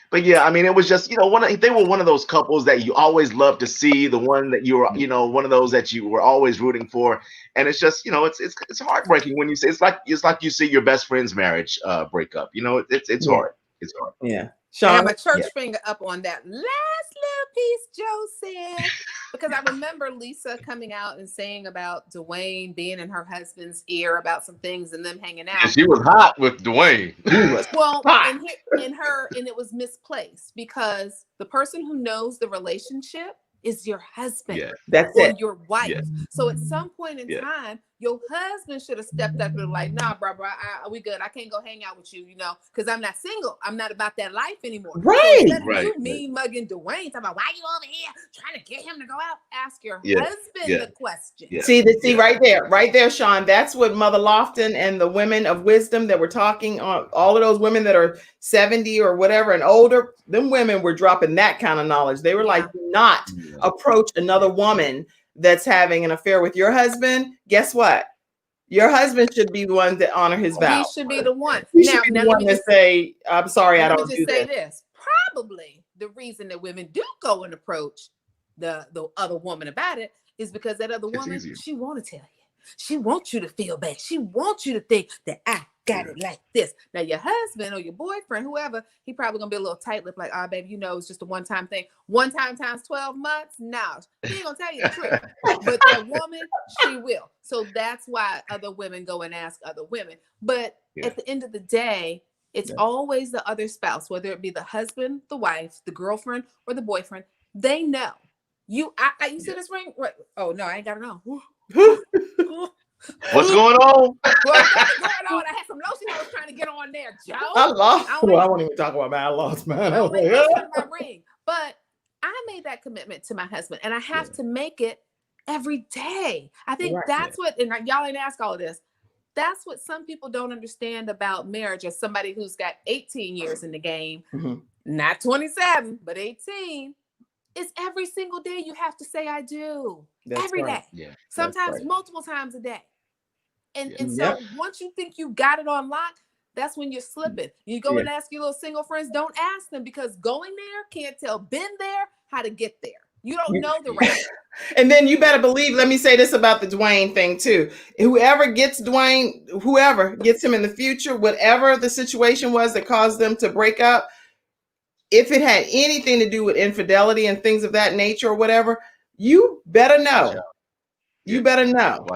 but yeah, I mean, it was just, you know, they were one of those couples that you always love to see, the one that you were, you know, one of those that you were always rooting for. And it's just, you know, it's heartbreaking when you say it's like you see your best friend's marriage break up. You know, it's hard. It's hard. Yeah. Sean? I have a church finger up on that last little piece Joe said, because I remember Lisa coming out and saying about Dwayne being in her husband's ear about some things and them hanging out. And she was hot with Dwayne. Well, and it was misplaced, because the person who knows the relationship is your husband, that's or it. your wife. So at some point in time, your husband should have stepped up and been like, nah, bro, we good. I can't go hang out with you, you know, because I'm not single. I'm not about that life anymore. Right. So you mean mugging Dwayne, talking about why you over here trying to get him to go out? Ask your husband the question. See right there, Sean. That's what Mother Lofton and the women of wisdom that were talking on, all of those women that are 70 or whatever and older, them women were dropping that kind of knowledge. They were like, do not approach another woman that's having an affair with your husband. Guess what? Your husband should be the one that honor his vows. He should be the one. He should be the one to say, I'm sorry, I don't do this. Probably the reason that women do go and approach the other woman about it is because that other It's woman, easier. she want to tell you. She wants you to feel bad. She wants you to think that I got it like this. Now, your husband or your boyfriend, whoever, he probably gonna be a little tight-lipped, like, oh, baby, it's just a one-time thing. One time times 12 months? No, he ain't gonna tell you the truth. But that woman, she will. So that's why other women go and ask other women. But at the end of the day, it's always the other spouse, whether it be the husband, the wife, the girlfriend, or the boyfriend. They know. You see this ring? Right. Oh no, I ain't got it on. What's going on? What's going on? I had some lotion I was trying to get on there, Joe. I won't even talk about mine. I lost mine. I only lost my ring. But I made that commitment to my husband, and I have to make it every day. I think that's what, and y'all ain't ask all of this. That's what some people don't understand about marriage as somebody who's got 18 years in the game, not 27, but 18. It's every single day you have to say I do. Every day. Yeah, sometimes multiple times a day. And so once you think you got it on lock, that's when you're slipping. You go and ask your little single friends, don't ask them, because going there can't tell been there how to get there. You don't know the right. And then you better believe, let me say this about the Dwayne thing too. Whoever gets Dwayne, whoever gets him in the future, whatever the situation was that caused them to break up, if it had anything to do with infidelity and things of that nature or whatever, you better know. You better know.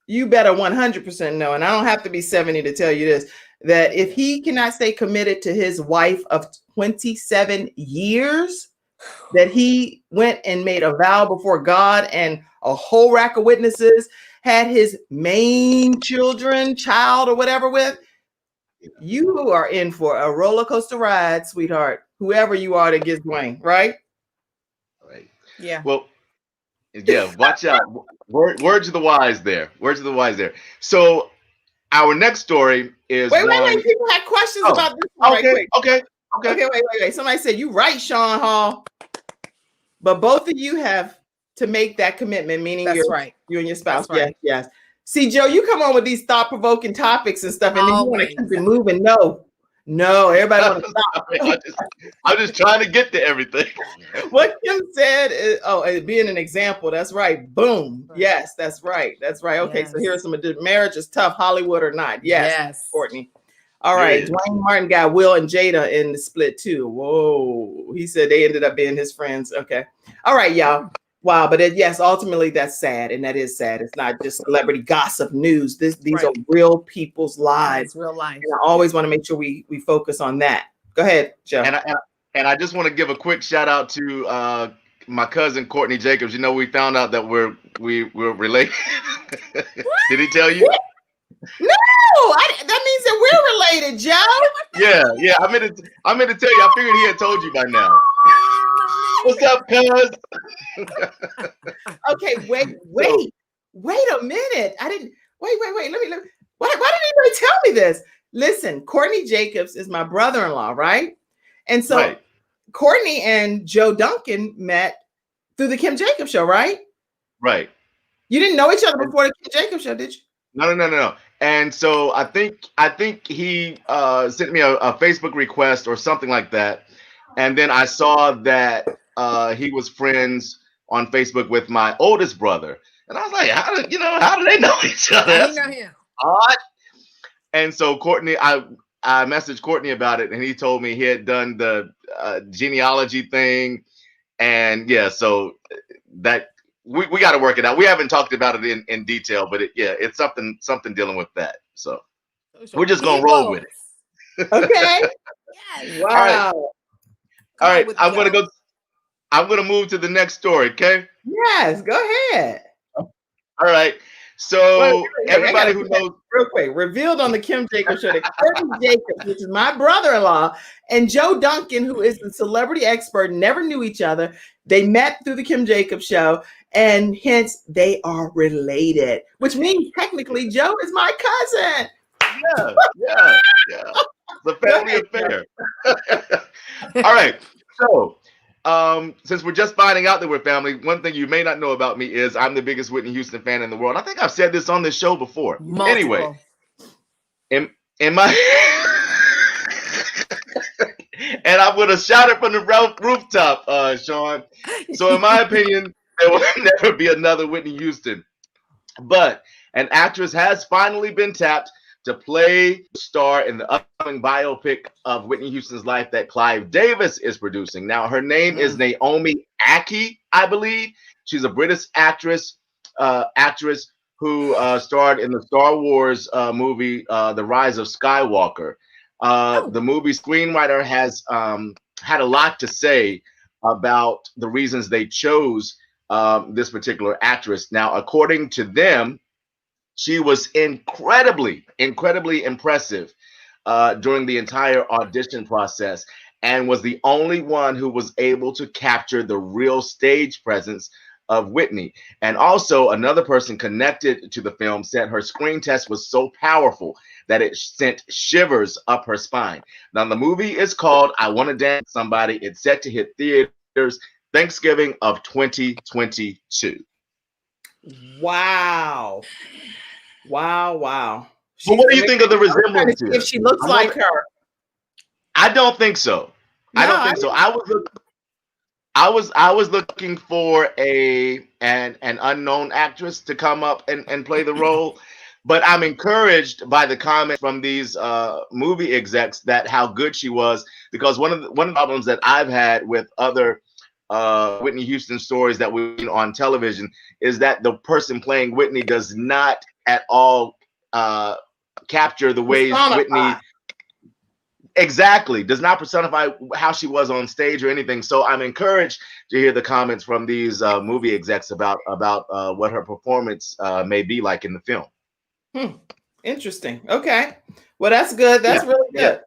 You better 100% know. And I don't have to be 70 to tell you this, that if he cannot stay committed to his wife of 27 years, that he went and made a vow before God and a whole rack of witnesses, had his main child or whatever with, you are in for a roller coaster ride, sweetheart. Whoever you are that gets Dwayne, right? Right. Yeah. Well, yeah, watch out. Words of the wise there. Words of the wise there. So our next story is wait. People had questions about this one right quick. Okay. Wait. Somebody said, you right, Sean Hall. But both of you have to make that commitment, meaning you and your spouse. Yes. See, Joe, you come on with these thought-provoking topics and stuff, and then you want to keep it moving. No, everybody want to stop. I'm just trying to get to everything. What Kim said is, being an example. That's right. Boom. Yes, that's right. Okay, so here are some marriage is tough, Hollywood or not. Yes. Courtney. All right. Dwayne Martin got Will and Jada in the split too. Whoa. He said they ended up being his friends. Okay. All right, y'all. Wow. But ultimately that's sad. And that is sad. It's not just celebrity gossip news. These are real people's lives. It's real life. And I always want to make sure we focus on that. Go ahead, Joe. And I just want to give a quick shout out to my cousin Courtney Jacobs. You know, we found out that we're related. Did he tell you? No, that means that we're related, Joe. Yeah. I meant to tell you. I figured he had told you by now. What's up, cuz? Okay, wait a minute. I didn't wait. Let me. Why didn't anybody tell me this? Listen, Courtney Jacobs is my brother-in-law, right? And so Courtney and Joe Duncan met through the Kim Jacobs show, right? Right. You didn't know each other before the Kim Jacobs show, did you? No. And so I think he sent me a Facebook request or something like that. And then I saw that he was friends on Facebook with my oldest brother. And I was like, how do they know each other? I know him. Odd. And so Courtney, I messaged Courtney about it, and he told me he had done the genealogy thing. And so that we got to work it out. We haven't talked about it in detail, but it's something dealing with that. So we're just gonna roll with it. Okay. Yes. Wow. All right. I'm gonna move to the next story. Okay. Yes. Go ahead. All right. So everybody who knows, real quick, revealed on the Kim Jacobs show that Courtney Jacobs, which is my brother-in-law, and Joe Duncan, who is the celebrity expert, never knew each other. They met through the Kim Jacobs show, and hence they are related, which means technically Joe is my cousin. Yeah. The family affair. All right. So, since we're just finding out that we're family, one thing you may not know about me is I'm the biggest Whitney Houston fan in the world. I think I've said this on this show before. Multiple. Anyway, in my and I'm gonna shout it from the rooftop, Sean. So in my opinion, There will never be another Whitney Houston. But an actress has finally been tapped to play the star in the upcoming biopic of Whitney Houston's life that Clive Davis is producing. Now, her name is Naomi Ackie, I believe. She's a British actress who starred in the Star Wars movie, The Rise of Skywalker. The movie screenwriter has had a lot to say about the reasons they chose this particular actress. Now, according to them, she was incredibly impressive during the entire audition process and was the only one who was able to capture the real stage presence of Whitney. And also, another person connected to the film said her screen test was so powerful that it sent shivers up her spine. Now, the movie is called I Want to Dance with Somebody. It's set to hit theaters Thanksgiving of 2022. Wow. Wow. But what do you think of the resemblance here? If she looks like her. I don't think so. No, I don't think so. I was looking for an unknown actress to come up and play the role. But I'm encouraged by the comments from these movie execs that how good she was, because one of the problems that I've had with other Whitney Houston stories that we've seen on television is that the person playing Whitney does not at all capture the ways Whitney exactly does not personify how she was on stage or anything. So I'm encouraged to hear the comments from these movie execs about what her performance may be like in the film. Interesting. Okay. Well, that's good. That's really good.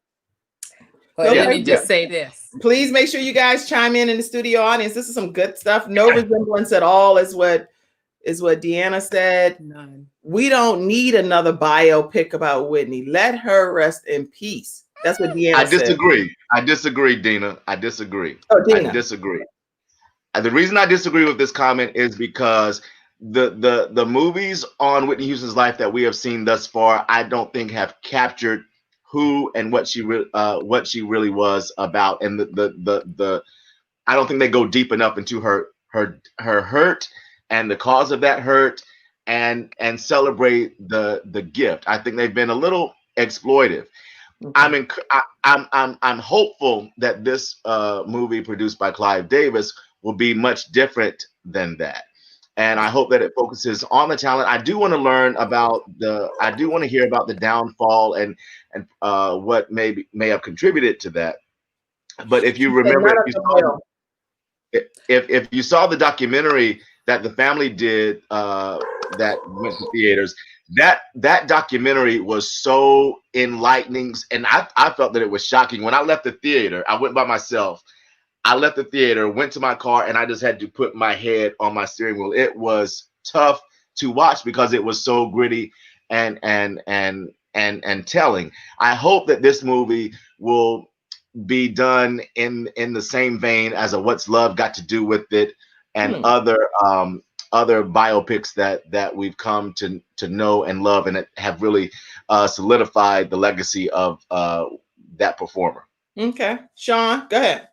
Well, let me just say this. Please make sure you guys chime in the studio audience. This is some good stuff. No resemblance at all is what Deanna said. None. We don't need another biopic about Whitney. Let her rest in peace. That's what Deanna said. I disagree, Dina. I disagree. Oh, Dina. I disagree. The reason I disagree with this comment is because the movies on Whitney Houston's life that we have seen thus far, I don't think have captured who and what she really was about, and the I don't think they go deep enough into her hurt and the cause of that hurt and celebrate the gift. I think they've been a little exploitive. Okay. I'm hopeful that this movie produced by Clive Davis will be much different than that. And I hope that it focuses on the talent. I do want to learn about I do want to hear about the downfall and what may have contributed to that. But if you remember, if you saw the documentary that the family did that went to theaters, that documentary was so enlightening, and I felt that it was shocking. When I left the theater, I went by myself. I left the theater, went to my car, and I just had to put my head on my steering wheel. It was tough to watch because it was so gritty and telling. I hope that this movie will be done in the same vein as a What's Love Got to Do with It and other biopics that we've come to know and love, and that have really solidified the legacy of that performer. Okay, Sean, go ahead.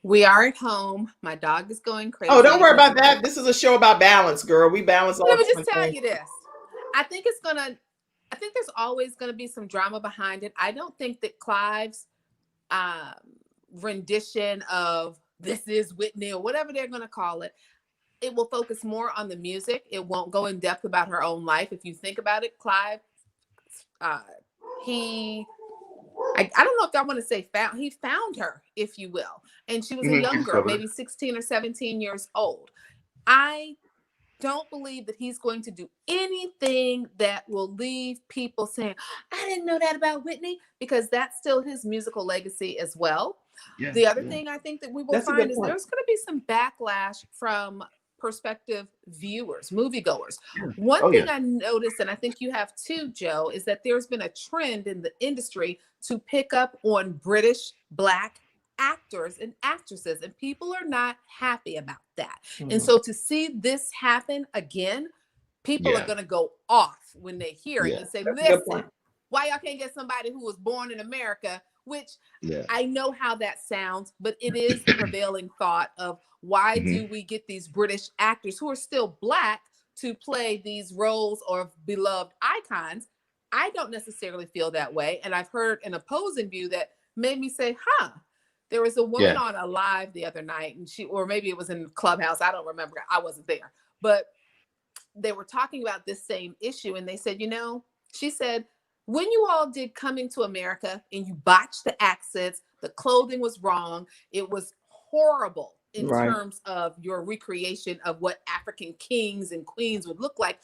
We are at home. My dog is going crazy. Oh, don't worry about that. This is a show about balance, girl. We balance all. Let me just tell you this. I think there's always gonna be some drama behind it. I don't think that Clive's rendition of This Is Whitney or whatever they're gonna call it, it will focus more on the music. It won't go in depth about her own life. If you think about it, Clive, I don't know if I want to say he found her, if you will. And she was a young girl, maybe 16 or 17 years old. I don't believe that he's going to do anything that will leave people saying, I didn't know that about Whitney, because that's still his musical legacy as well. Yeah, the other thing I think that we will find is there's going to be some backlash from prospective viewers, moviegoers. One thing I noticed, and I think you have too, Joe, is that there's been a trend in the industry to pick up on British Black actors and actresses, and people are not happy about that. And so to see this happen again, people are going to go off when they hear it and say, listen, why y'all can't get somebody who was born in America which Yeah. I know how that sounds, but it is the prevailing thought of why do we get these British actors who are still Black to play these roles or beloved icons? I don't necessarily feel that way. And I've heard an opposing view that made me say, there was a woman on a live the other night, and or maybe it was in Clubhouse. I don't remember. I wasn't there. But they were talking about this same issue. And they said, she said, when you all did Coming to America and you botched the accents, the clothing was wrong. It was horrible in terms of your recreation of what African kings and queens would look like.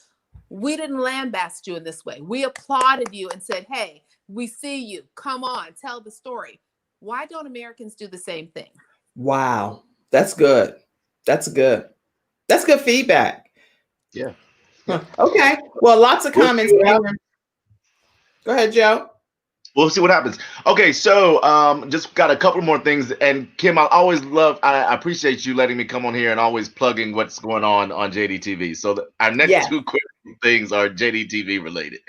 We didn't lambast you in this way. We applauded you and said, hey, we see you. Come on, tell the story. Why don't Americans do the same thing? Wow. That's good. That's good feedback. Yeah. Huh. Okay. Well, lots of comments. Go ahead, Joe. We'll see what happens. Okay, so just got a couple more things. And Kim, I appreciate you letting me come on here and always plugging what's going on JDTV. So our next two quick things are JDTV related.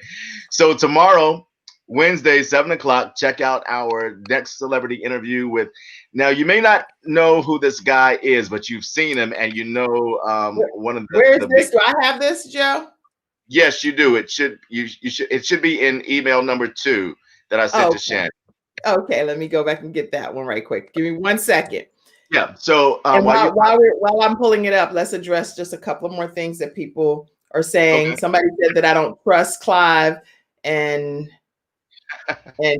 So tomorrow, Wednesday, 7:00, check out our next celebrity interview with. Now, you may not know who this guy is, but you've seen him, and one of the. Where is this? Do I have this, Joe? Yes, you do. It should. It should be in email number 2 that I sent to Shannon. Okay, let me go back and get that one right quick. Give me 1 second. Yeah. So while I'm pulling it up, let's address just a couple of more things that people are saying. Okay. Somebody said that I don't trust Clive and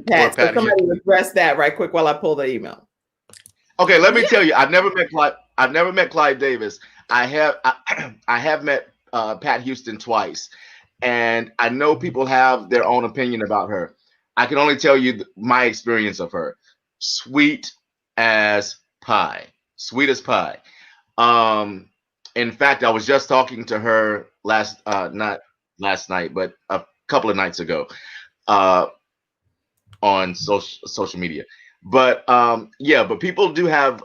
Pat. So somebody address that right quick while I pull the email. Okay, let me tell you, I've never met Clive Davis. I have met Pat Houston twice, and I know people have their own opinion about her. I can only tell you my experience of her. Sweet as pie. Sweet as pie. In fact, I was just talking to her not last night, but a couple of nights ago on social media. But but people do have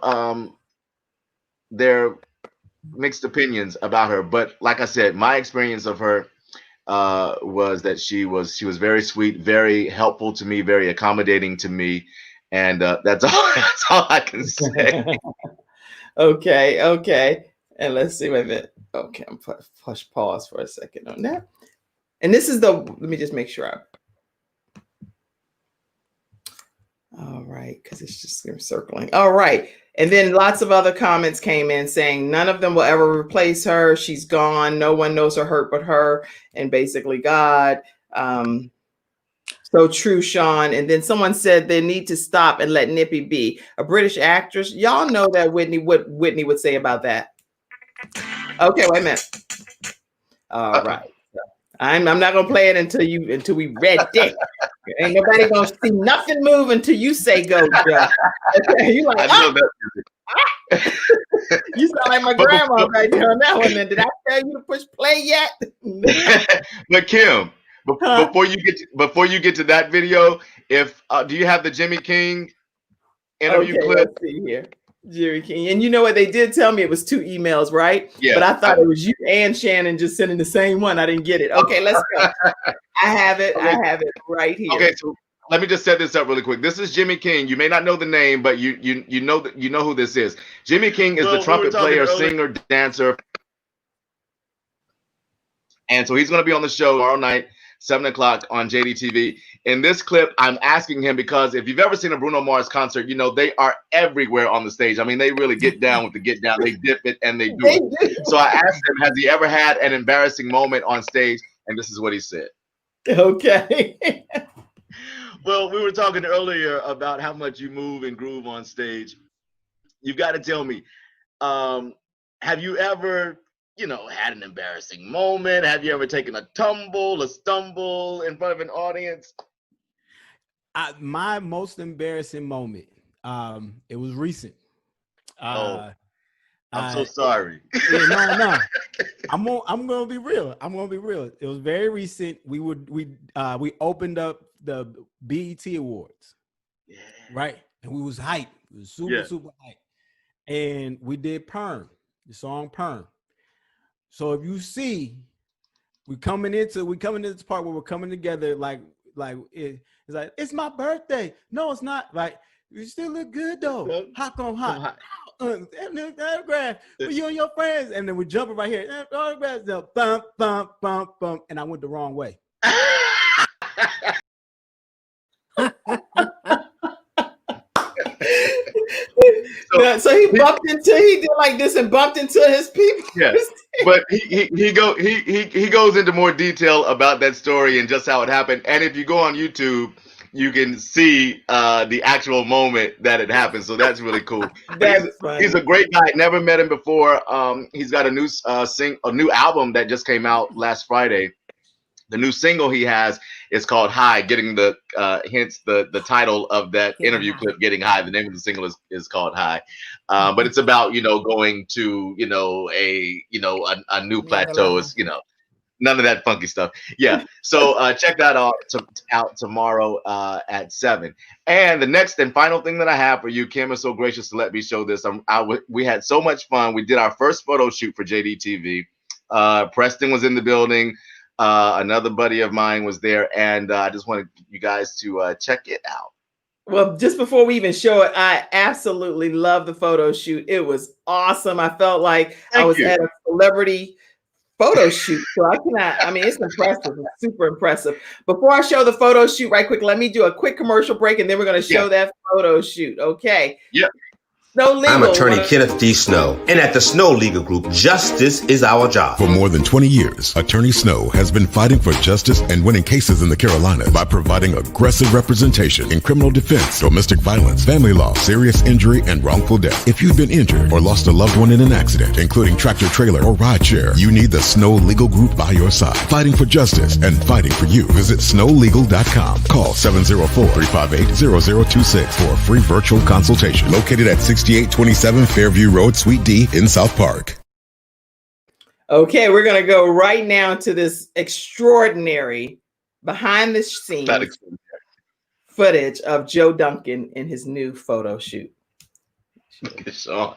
their mixed opinions about her. But like I said, my experience of her was that she was very sweet, very helpful to me, very accommodating to me, and that's all I can say. Okay, and let's see. Wait a minute. Okay, I'm push pause for a second on that. And this is let me just make sure. All right, because it's just circling. All right. And then lots of other comments came in saying none of them will ever replace her. She's gone. No one knows her hurt but her and basically God. So true, Sean. And then someone said they need to stop and let Nippy be. A British actress. Y'all know that what Whitney would say about that. Okay, wait a minute. All right. I'm not gonna play it until we read it. Ain't nobody gonna see nothing move until you say go, Joe. Okay, you like, I know that. You sound like my grandma right there on that one. Then did I tell you to push play yet? But Kim, before you get to that video, do you have the Jimmy King interview clip? Let's see here. Jerry King. And you know what? They did tell me it was 2 emails, right? Yeah. But I thought it was you and Shannon just sending the same one. I didn't get it. Okay, let's go. I have it. Okay. I have it right here. Okay, so let me just set this up really quick. This is Jimmy King. You may not know the name, but you know who this is. Jimmy King is the trumpet player, singer, dancer. And so he's going to be on the show tomorrow night, 7:00 on JDTV. In this clip, I'm asking him because if you've ever seen a Bruno Mars concert, you know they are everywhere on the stage. I mean, they really get down with the get down. They dip it and they do it. So I asked him, has he ever had an embarrassing moment on stage? And this is what he said. Okay. Well, we were talking earlier about how much you move and groove on stage. You've got to tell me, have you ever had an embarrassing moment? Have you ever taken a tumble, a stumble in front of an audience? My most embarrassing moment, it was recent. I'm so sorry. Yeah, no. I'm gonna be real. It was very recent. We opened up the BET Awards, right? And we was hyped. We was super hyped. And we did Perm, the song Perm. So if you see, we coming into this part where we're coming together, like it's like, it's my birthday. No, it's not. Like, you still look good though. Hot on hot. Autograph for you and your friends. And then we're jumping right here. Autographs, bump, bump, bump, bump. And I went the wrong way. So he did like this and bumped into his people. Yeah, but he goes into more detail about that story and just how it happened. And if you go on YouTube, you can see the actual moment that it happened. So that's really cool. He's a great guy. Never met him before. He's got a new album that just came out last Friday. The new single he has is called High, getting the hence the title of that interview clip, Getting High. The name of the single is called High. But it's about, going to, a new plateau. Is, none of that funky stuff. Yeah. So check that out tomorrow at 7. And the next and final thing that I have for you, Kim is so gracious to let me show this. We had so much fun. We did our first photo shoot for JDTV. Preston was in the building. Another buddy of mine was there, and I just wanted you guys to check it out. Well, just before we even show it, I absolutely love the photo shoot. It was awesome. I felt like I was at a celebrity photo shoot. So it's impressive. It's super impressive. Before I show the photo shoot right quick, let me do a quick commercial break, and then we're going to show that photo shoot. Okay. Yeah. I'm attorney Kenneth D. Snow, and at the Snow Legal Group, justice is our job. For more than 20 years, Attorney Snow has been fighting for justice and winning cases in the Carolinas by providing aggressive representation in criminal defense, domestic violence, family law, serious injury, and wrongful death. If you've been injured or lost a loved one in an accident, including tractor trailer or rideshare, you need the Snow Legal Group by your side, fighting for justice and fighting for you. Visit snowlegal.com. Call 704-358-0026 for a free virtual consultation. Located at 6827 Fairview Road, Suite D in South Park. Okay, we're going to go right now to this extraordinary behind the scenes footage of Joe Duncan in his new photo shoot. Look at Sean.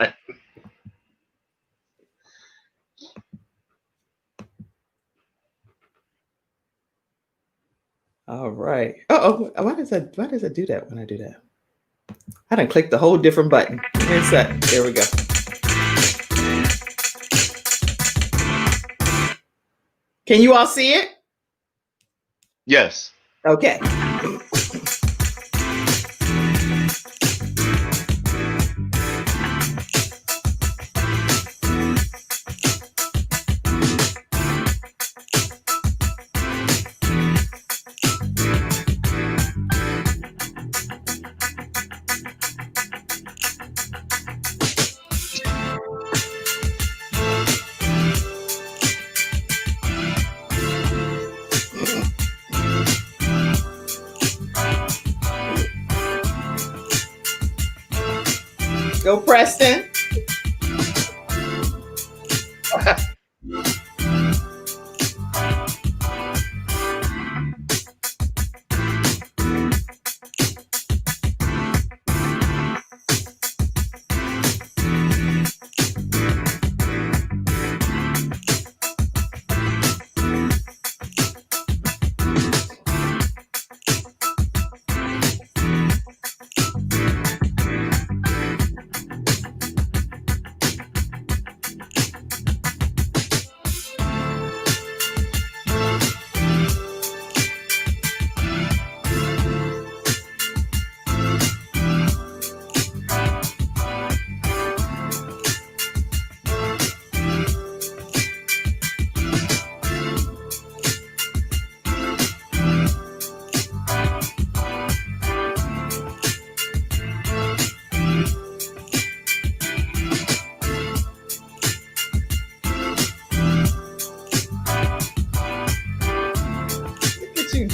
All right. Why does it do that when I do that? I done clicked the whole different button. Here's that. There we go. Can you all see it? Yes. Okay. Go Preston.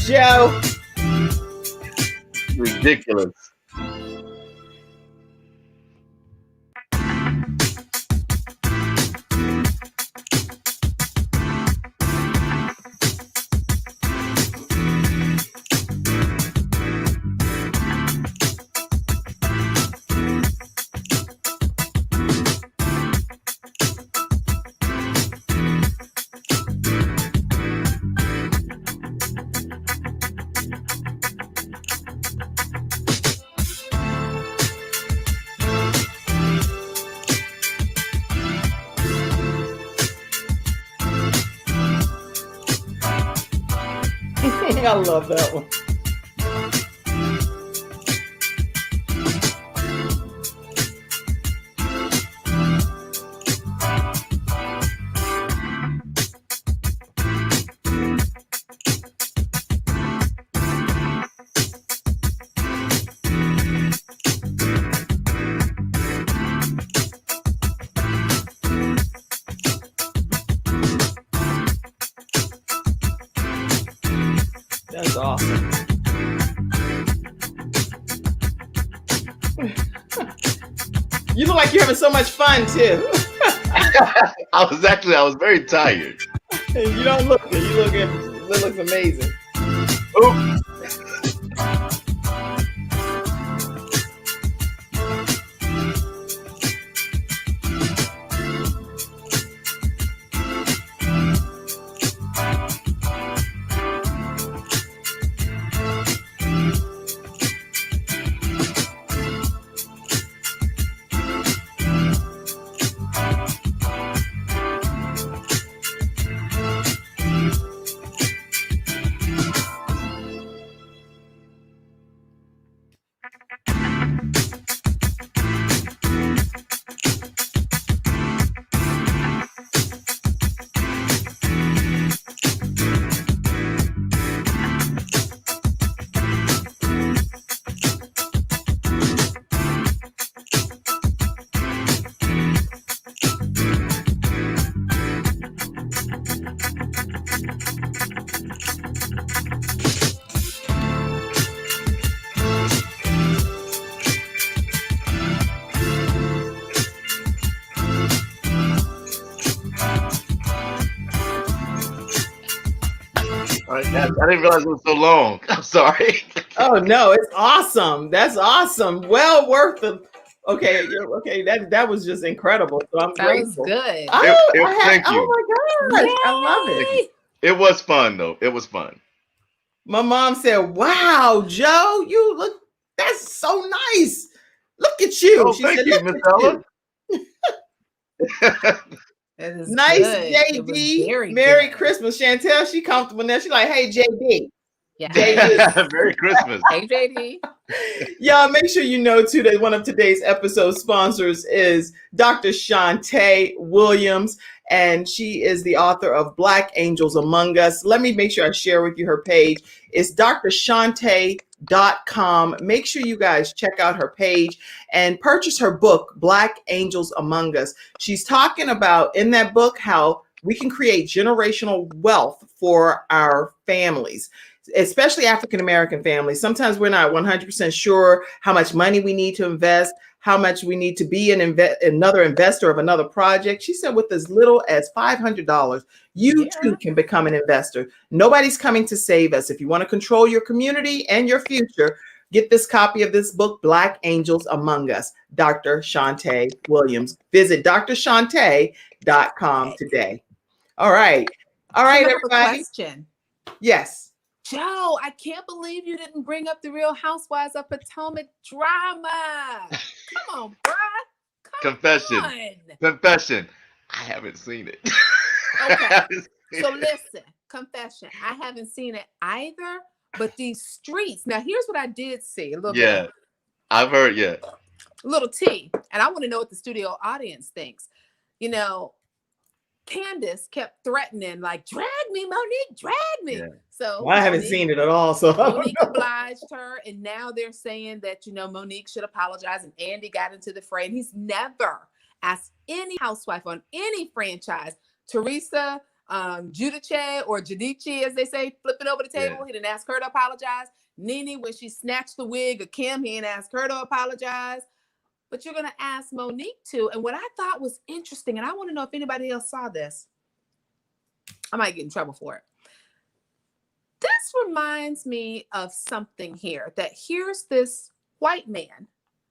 Joe. Ridiculous. I love that one. That's awesome. You look like you're having so much fun too. I was very tired. You don't look good. You look good. It looks amazing. Ooh. I didn't realize it was so long. I'm sorry. Oh no, it's awesome. That's awesome. Well worth the. Okay, okay. That was just incredible. So I'm That grateful. was good. Thank you. Oh my gosh, I love it. It was fun though. It was fun. My mom said, "Wow, Joe, you look. That's so nice. Look at you." Oh, She thank said, you, "Look Miss at you." Ella. It is Nice, good. It was JD. very Merry good. Christmas, Chantel. She comfortable now. She's like, "Hey, JD." Yeah. JD. Merry Christmas. Hey, JD. Y'all make sure you know too that one of today's episode sponsors is Dr. Shantae Williams, and she is the author of Black Angels Among Us. Let me make sure I share with you her page. It's drshantae.com. Make sure you guys check out her page and purchase her book, Black Angels Among Us. She's talking about in that book how we can create generational wealth for our families, especially African-American families. Sometimes we're not 100% sure how much money we need to invest, how much we need to be another investor of another project. She said with as little as $500, you too can become an investor. Nobody's coming to save us. If you want to control your community and your future, get this copy of this book, Black Angels Among Us, Dr. Shantae Williams. Visit drshantae.com today. All right. All right, everybody. Question. Yes. Joe, I can't believe you didn't bring up the Real Housewives of Potomac drama. Come on, bruh. Confession. Confession. I haven't seen it. Okay. So listen, confession. I haven't seen it either, but these streets. Now, here's what I did see. A little bit. I've heard, a little tea. And I want to know what the studio audience thinks. You know, Candace kept threatening, like, drag me, Monique, drag me. Yeah. So well, I haven't seen it at all. So Monique obliged her. And now they're saying that, you know, Monique should apologize. And Andy got into the fray. And he's never asked any housewife on any franchise, Teresa, Giudice or Giudice, as they say, flipping over the table. Yeah. He didn't ask her to apologize. Nene, when she snatched the wig of Kim, he didn't ask her to apologize. But you're going to ask Monique to. And what I thought was interesting, and I want to know if anybody else saw this. I might get in trouble for it. This reminds me of something here, that here's this white man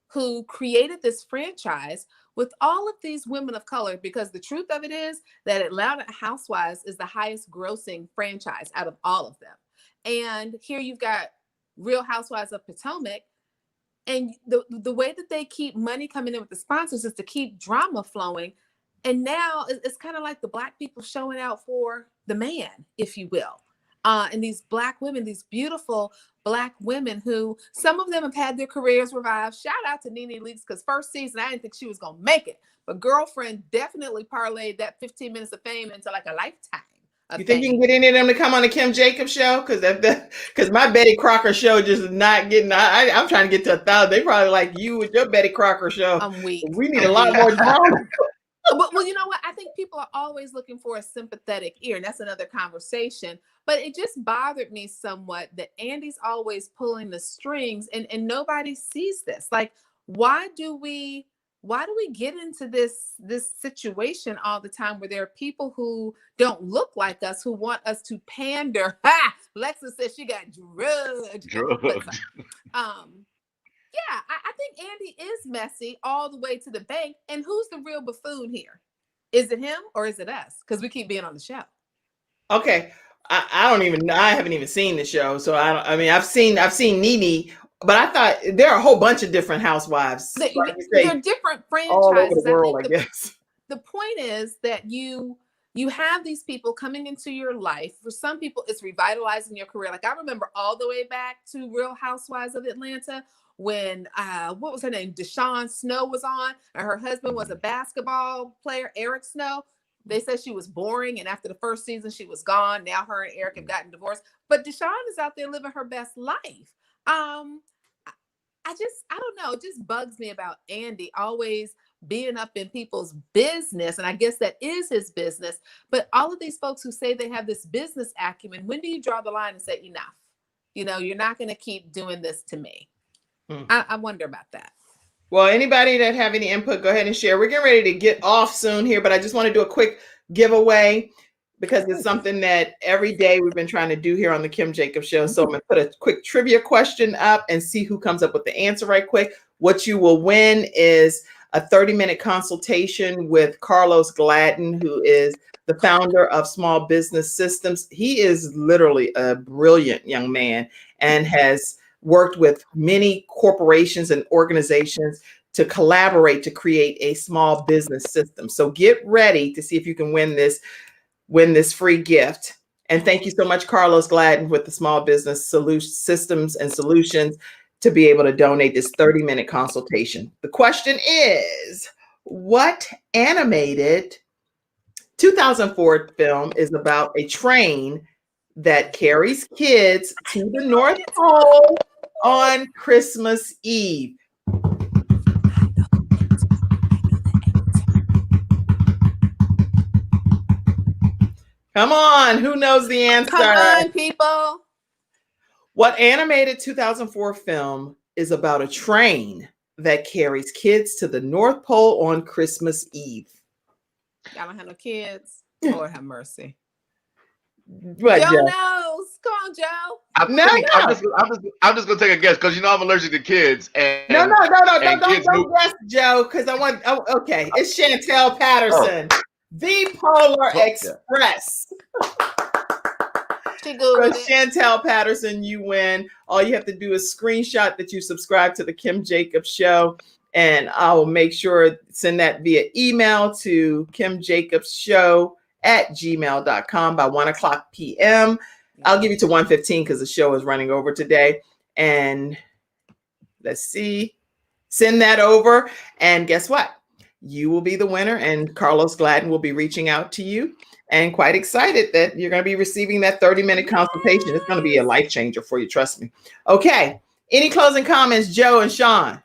who created this franchise with all of these women of color, because the truth of it is that Atlanta Housewives is the highest grossing franchise out of all of them. And here you've got Real Housewives of Potomac. And the way that they keep money coming in with the sponsors is to keep drama flowing. And now it's kind of like the Black people showing out for the man, if you will. And these Black women, these beautiful Black women who some of them have had their careers revived. Shout out to Nene Leakes, because first season, I didn't think she was going to make it. But Girlfriend definitely parlayed that 15 minutes of fame into like a lifetime. You think you can get any of them to come on the Kim Jacobs show? Because my Betty Crocker show just is not getting. I'm trying to get to 1,000. They probably like you with your Betty Crocker show. I'm weak. We need a lot more drama. Well, you know what? I think people are always looking for a sympathetic ear, and that's another conversation. But it just bothered me somewhat that Andy's always pulling the strings, and nobody sees this. Like, why do we get into this situation all the time where there are people who don't look like us, who want us to pander? Ha! Lexa says she got drugged. Yeah, I think Andy is messy all the way to the bank. And who's the real buffoon here? Is it him or is it us? Because we keep being on the show. Okay, I don't even know. I haven't even seen the show, so I mean, I've seen Nene, but I thought there are a whole bunch of different housewives. They're different franchises. All over the world, I guess. The point is that you have these people coming into your life. For some people, it's revitalizing your career. Like I remember all the way back to Real Housewives of Atlanta, when what was her name? Deshawn Snow was on, and her husband was a basketball player, Eric Snow. They said she was boring, and after the first season, she was gone. Now her and Eric have gotten divorced, but Deshawn is out there living her best life. I don't know. It just bugs me about Andy always being up in people's business, and I guess that is his business. But all of these folks who say they have this business acumen, when do you draw the line and say enough? You know, you're not going to keep doing this to me. I wonder about that. Well, anybody that have any input, go ahead and share. We're getting ready to get off soon here, but I just want to do a quick giveaway because it's something that every day we've been trying to do here on the Kim Jacobs Show. So I'm going to put a quick trivia question up and see who comes up with the answer right quick. What you will win is a 30-minute consultation with Carlos Gladden, who is the founder of Small Business Systems. He is literally a brilliant young man and has worked with many corporations and organizations to collaborate to create a small business system. So get ready to see if you can win this free gift. And thank you so much, Carlos Gladden, with the Small Business Systems and Solutions, to be able to donate this 30-minute consultation. The question is, what animated 2004 film is about a train that carries kids to the North Pole on Christmas Eve? Come on, who knows the answer? Come on, people. What animated 2004 film is about a train that carries kids to the North Pole on Christmas Eve? Y'all don't have no kids. Lord have mercy. What, Joe Joe? knows. Come on, Joe. I'm just gonna take a guess because I'm allergic to kids. And No, kids don't guess, Joe, because okay, it's Chantel Patterson, the Polar Express. She Googled So Chantel Patterson, you win. All you have to do is screenshot that you subscribe to the Kim Jacobs Show, and I will make sure send that via email to kimjacobsshow@gmail.com by 1:00 p.m. I'll give you to 1:15 because the show is running over today. And let's see, send that over. And guess what? You will be the winner, and Carlos Gladden will be reaching out to you. And quite excited that you're going to be receiving that 30-minute consultation. It's going to be a life changer for you. Trust me. Okay. Any closing comments, Joe and Sean?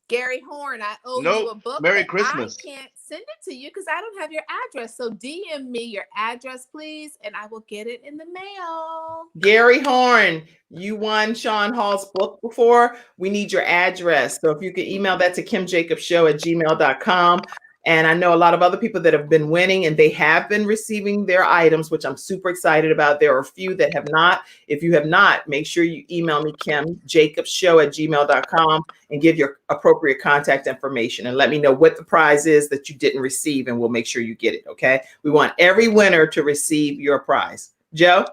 Gary Horn, I owe you a book. Merry Christmas. I can't send it to you because I don't have your address. So DM me your address, please, and I will get it in the mail. Gary Horn, you won Sean Hall's book before. We need your address. So if you could email that to kimjacobsshow@gmail.com. And I know a lot of other people that have been winning, and they have been receiving their items, which I'm super excited about. There are a few that have not. If you have not, make sure you email me, kimjacobsshow@gmail.com, and give your appropriate contact information and let me know what the prize is that you didn't receive, and we'll make sure you get it. Okay. We want every winner to receive your prize. Joe?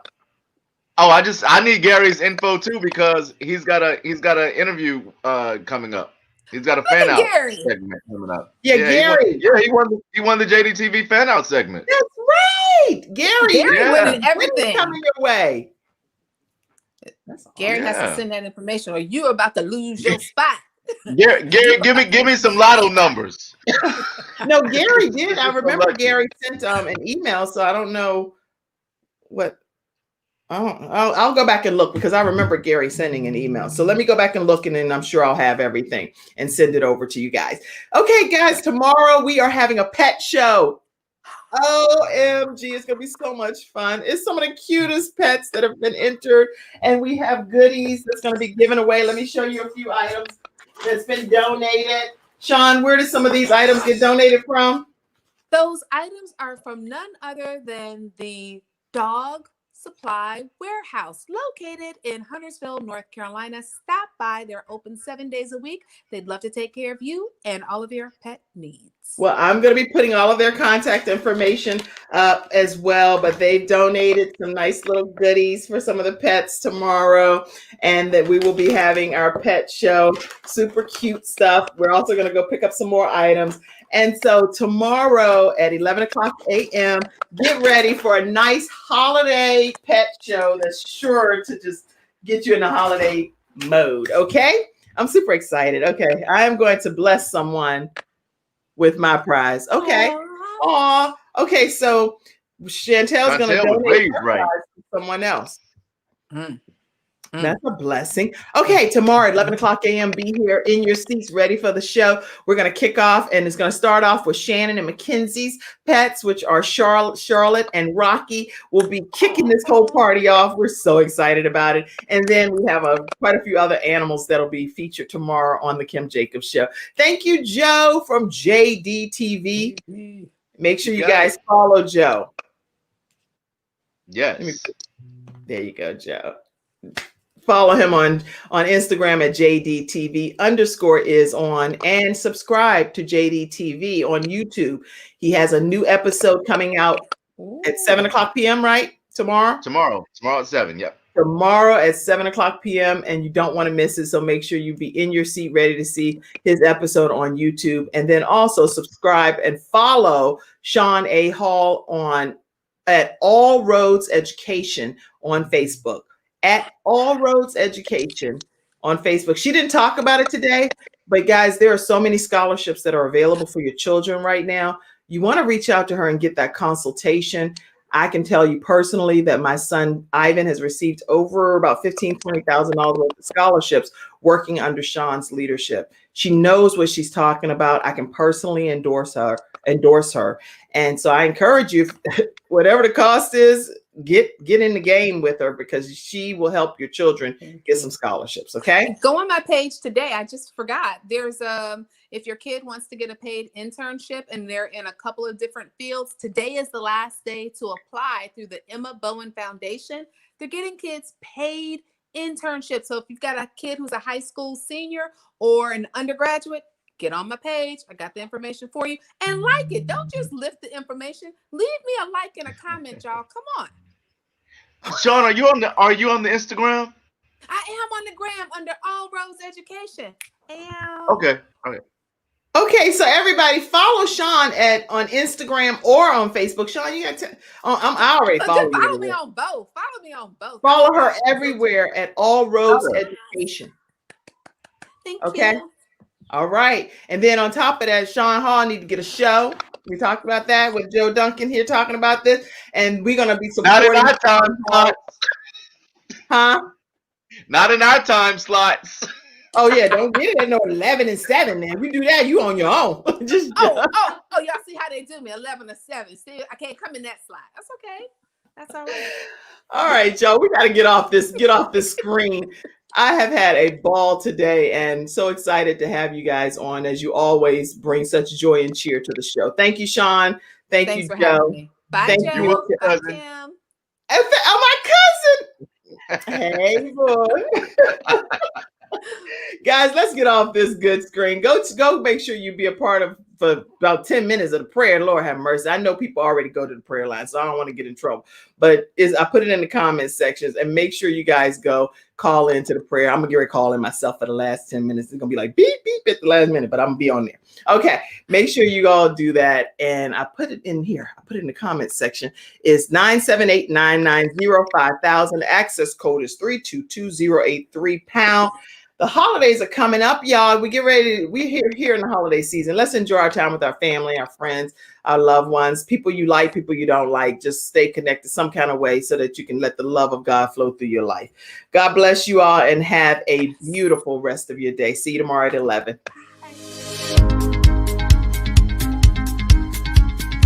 Oh, I need Gary's info too because he's got an interview coming up. He's got a fan out segment coming up. Yeah, Gary. He won the JDTV fan out segment. That's right. Gary winning when everything. is coming your way. Gary has to send that information, or you're about to lose your spot. Gary, give me some lotto numbers. No, Gary did. I remember Gary sent an email, so I don't know what. I'll go back and look because I remember Gary sending an email. So let me go back and look, and then I'm sure I'll have everything and send it over to you guys. Okay, guys, tomorrow we are having a pet show. OMG, it's going to be so much fun. It's some of the cutest pets that have been entered, and we have goodies that's going to be given away. Let me show you a few items that's been donated. Sean, where did some of these items get donated from? Those items are from none other than the Dog Supply Warehouse located in Huntersville, North Carolina. Stop by. They're open 7 days a week. They'd love to take care of you and all of your pet needs. Well, I'm going to be putting all of their contact information up as well, but they've donated some nice little goodies for some of the pets tomorrow, and that we will be having our pet show. Super cute stuff. We're also going to go pick up some more items. And so tomorrow at 11 o'clock a.m., get ready for a nice holiday pet show that's sure to just get you in the holiday mode. Okay? I'm super excited. Okay. I am going to bless someone with my prize. Okay. Aw. Okay. So Chantel's going to donate her prize to someone else. That's a blessing. Okay, tomorrow at 11 o'clock a.m., be here in your seats, ready for the show. We're going to kick off, and it's going to start off with Shannon and Mackenzie's pets, which are Charlotte and Rocky. Will be kicking this whole party off. We're so excited about it. And then we have quite a few other animals that'll be featured tomorrow on the Kim Jacobs Show. Thank you, Joe from JDTV. Make sure you guys follow Joe. Yes. There you go, Joe. Follow him on Instagram at JDTV_is_on, and subscribe to JDTV on YouTube. He has a new episode coming out at 7 o'clock p.m., right? Tomorrow at 7. Yep. Tomorrow at 7 o'clock p.m. and you don't want to miss it. So make sure you be in your seat ready to see his episode on YouTube. And then also subscribe and follow Sean A. Hall at All Roads Education on Facebook. At All Roads Education on Facebook. She didn't talk about it today, but guys, there are so many scholarships that are available for your children right now. You want to reach out to her and get that consultation. I can tell you personally that my son Ivan has received over about $15,000, $20,000 worth of scholarships working under Sean's leadership. She knows what she's talking about. I can personally endorse her. And so I encourage you, whatever the cost is, get in the game with her, because she will help your children get some scholarships. Okay. Go on my page today. I just forgot. There's if your kid wants to get a paid internship and they're in a couple of different fields, today is the last day to apply through the Emma Bowen Foundation. They're getting kids paid internships. So if you've got a kid who's a high school senior or an undergraduate, get on my page. I got the information for you, and like it. Don't just lift the information. Leave me a like and a comment, y'all. Come on. Sean, are you on the Instagram? I am on the gram under All Roads Education. Okay. Okay, so everybody follow Sean on Instagram or on Facebook. Sean, you got to. I already follow you. Follow me on both. Follow her everywhere at All Roads Education. Thank you. All right, and then on top of that, Sean Hall need to get a show. We talked about that with Joe Duncan here talking about this, and we're gonna be supporting. Not in our time slots. Huh? Not in our time slots. Oh yeah, don't get it at no 11 and 7. Man, if you do that, you on your own. Just y'all see how they do me 11 to 7. See, I can't come in that slot. That's okay. That's all right. All right, Joe, we got to get off this screen. I have had a ball today and so excited to have you guys on, as you always bring such joy and cheer to the show. Thank you, Sean. Thanks you, for Joe. Me. Bye, Thank Joe. you. Bye, Tim. Oh, my cousin. Hey, boy. Guys, let's get off this good screen. Go make sure you be a part of for about 10 minutes of the prayer. Lord have mercy. I know people already go to the prayer line, so I don't want to get in trouble. But I put it in the comment sections, and make sure you guys go call into the prayer. I'm gonna get ready to call in myself for the last 10 minutes. It's gonna be like beep, beep at the last minute, but I'm gonna be on there. Okay, make sure you all do that. And I put it in here. I put it in the comment section. It's 978-990-5000. The access code is 322083#. The holidays are coming up, y'all. We get ready. We're here in the holiday season. Let's enjoy our time with our family, our friends, our loved ones, people you like, people you don't like. Just stay connected some kind of way so that you can let the love of God flow through your life. God bless you all and have a beautiful rest of your day. See you tomorrow at 11.